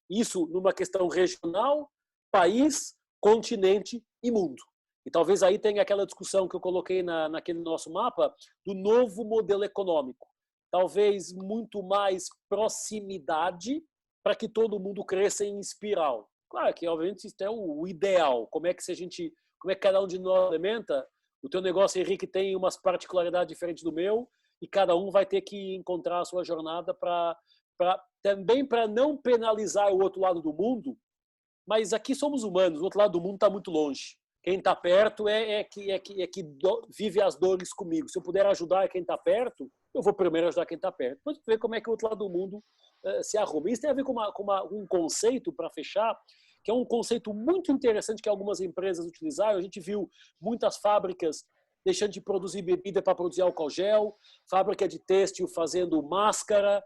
S8: Isso numa questão regional, país, continente e mundo. E talvez aí tenha aquela discussão que eu coloquei naquele nosso mapa do novo modelo econômico. Talvez muito mais proximidade para que todo mundo cresça em espiral. Claro que, obviamente, isso é o ideal. Como é que cada um de nós implementa? O teu negócio, Henrique, tem umas particularidades diferentes do meu e cada um vai ter que encontrar a sua jornada também para não penalizar o outro lado do mundo, mas aqui somos humanos, o outro lado do mundo está muito longe. Quem está perto é que vive as dores comigo. Se eu puder ajudar quem está perto, eu vou primeiro ajudar quem está perto. Depois ver como é que o outro lado do mundo se arruma. Isso tem a ver com um conceito, para fechar, que é um conceito muito interessante que algumas empresas utilizaram. A gente viu muitas fábricas deixando de produzir bebida para produzir álcool gel, fábrica de têxtil fazendo máscara.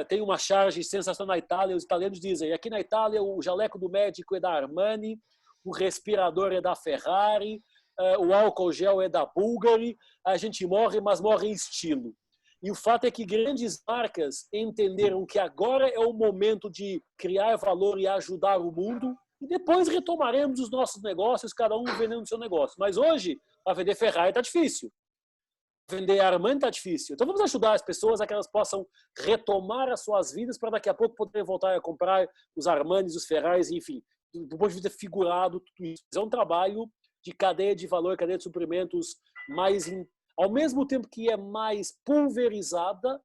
S8: Tem uma charge sensacional na Itália. Os italianos dizem, aqui na Itália o jaleco do médico é da Armani, o respirador é da Ferrari, o álcool gel é da Bulgari, a gente morre, mas morre em estilo. E o fato é que grandes marcas entenderam que agora é o momento de criar valor e ajudar o mundo, e depois retomaremos os nossos negócios, cada um vendendo o seu negócio. Mas hoje, para vender Ferrari está difícil. Vender Armani está difícil. Então vamos ajudar as pessoas a que elas possam retomar as suas vidas para daqui a pouco poderem voltar a comprar os Armanis, os Ferraris, enfim, do ponto de vista figurado, tudo isso. É um trabalho de cadeia de valor, cadeia de suprimentos ao mesmo tempo que é mais pulverizada,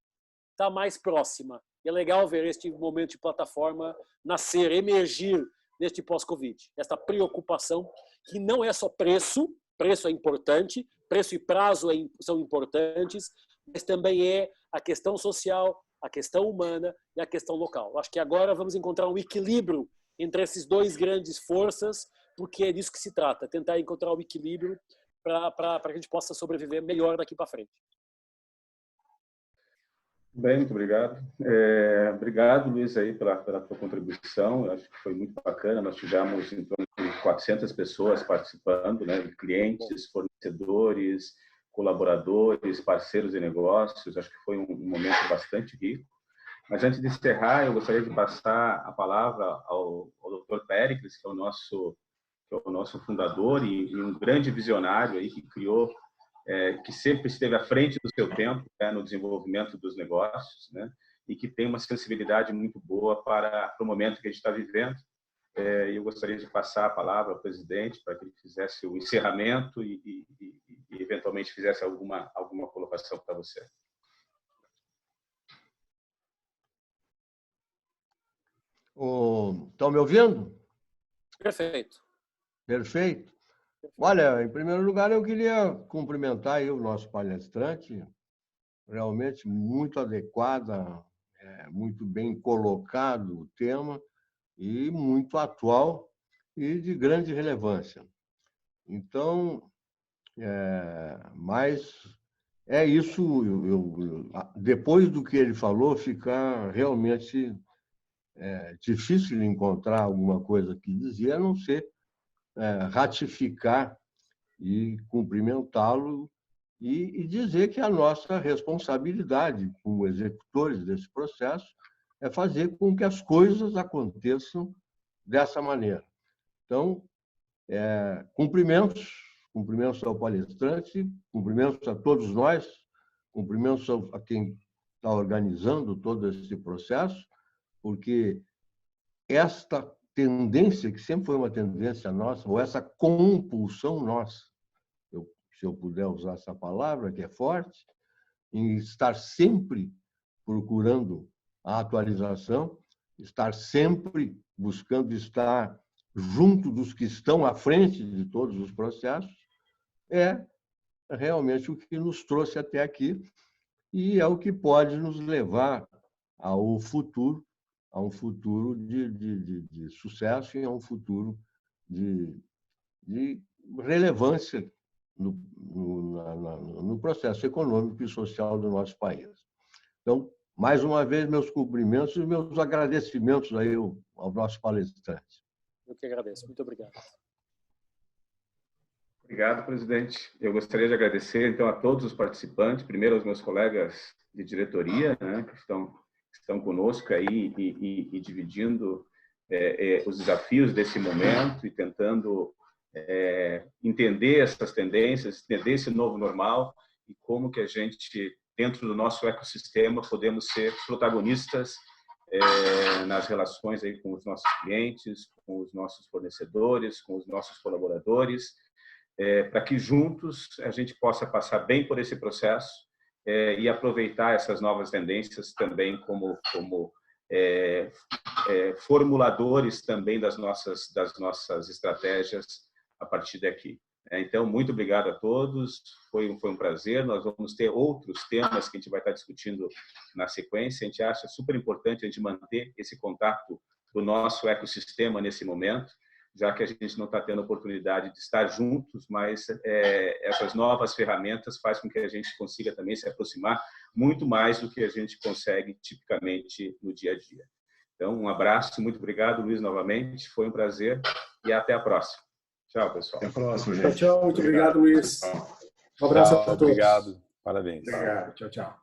S8: está mais próxima. E é legal ver este momento de plataforma nascer, emergir neste pós-Covid. Esta preocupação que não é só preço é importante, preço e prazo são importantes, mas também é a questão social, a questão humana e a questão local. Acho que agora vamos encontrar um equilíbrio entre esses dois grandes forças, porque é disso que se trata, tentar encontrar o equilíbrio para que a gente possa sobreviver melhor daqui para frente.
S1: Bem, muito obrigado. Obrigado, Luiz, aí pela tua contribuição. Eu acho que foi muito bacana. Nós tivemos em torno de 400 pessoas participando, né? Clientes, fornecedores, colaboradores, parceiros de negócios. Acho que foi um momento bastante rico. Mas antes de encerrar, eu gostaria de passar a palavra ao Dr. Péricles, que é o nosso fundador e um grande visionário aí que criou, que sempre esteve à frente do seu tempo, né, no desenvolvimento dos negócios, né, e que tem uma sensibilidade muito boa para o momento que a gente está vivendo. Eu gostaria de passar a palavra ao presidente para que ele fizesse o encerramento e eventualmente fizesse alguma colocação para você.
S9: Estão me ouvindo?
S8: Perfeito.
S9: Perfeito. Olha, em primeiro lugar, eu queria cumprimentar aí o nosso palestrante, realmente muito adequada, muito bem colocado o tema e muito atual e de grande relevância. Então, mas é isso, depois do que ele falou, fica realmente difícil encontrar alguma coisa que dizer, a não ser ratificar e cumprimentá-lo e dizer que a nossa responsabilidade como executores desse processo é fazer com que as coisas aconteçam dessa maneira. Então, cumprimentos ao palestrante, cumprimentos a todos nós, cumprimentos a quem está organizando todo esse processo, porque esta tendência, que sempre foi uma tendência nossa, ou essa compulsão nossa, se eu puder usar essa palavra, que é forte, em estar sempre procurando a atualização, estar sempre buscando estar junto dos que estão à frente de todos os processos, é realmente o que nos trouxe até aqui e é o que pode nos levar ao futuro, a um futuro de sucesso e a um futuro de relevância no processo econômico e social do nosso país. Então, mais uma vez, meus cumprimentos e meus agradecimentos aí ao nosso palestrante.
S8: Eu que agradeço. Muito obrigado.
S1: Obrigado, presidente. Eu gostaria de agradecer, então, a todos os participantes, primeiro aos meus colegas de diretoria, né, que estão conosco aí e dividindo os desafios desse momento e tentando entender essas tendências, entender esse novo normal e como que a gente, dentro do nosso ecossistema, podemos ser protagonistas nas relações aí com os nossos clientes, com os nossos fornecedores, com os nossos colaboradores, para que juntos a gente possa passar bem por esse processo e aproveitar essas novas tendências também como formuladores também das nossas estratégias a partir daqui. Então, muito obrigado a todos, foi um prazer. Nós vamos ter outros temas que a gente vai estar discutindo na sequência. A gente acha super importante a gente manter esse contato do nosso ecossistema nesse momento, já que a gente não está tendo a oportunidade de estar juntos, mas essas novas ferramentas fazem com que a gente consiga também se aproximar muito mais do que a gente consegue tipicamente no dia a dia. Então, um abraço, muito obrigado, Luiz, novamente, foi um prazer e até a próxima. Tchau, pessoal.
S6: Até a próxima, gente.
S2: Tchau, muito obrigado, Luiz. Um abraço a todos.
S5: Obrigado, parabéns.
S2: Obrigado, tchau, tchau.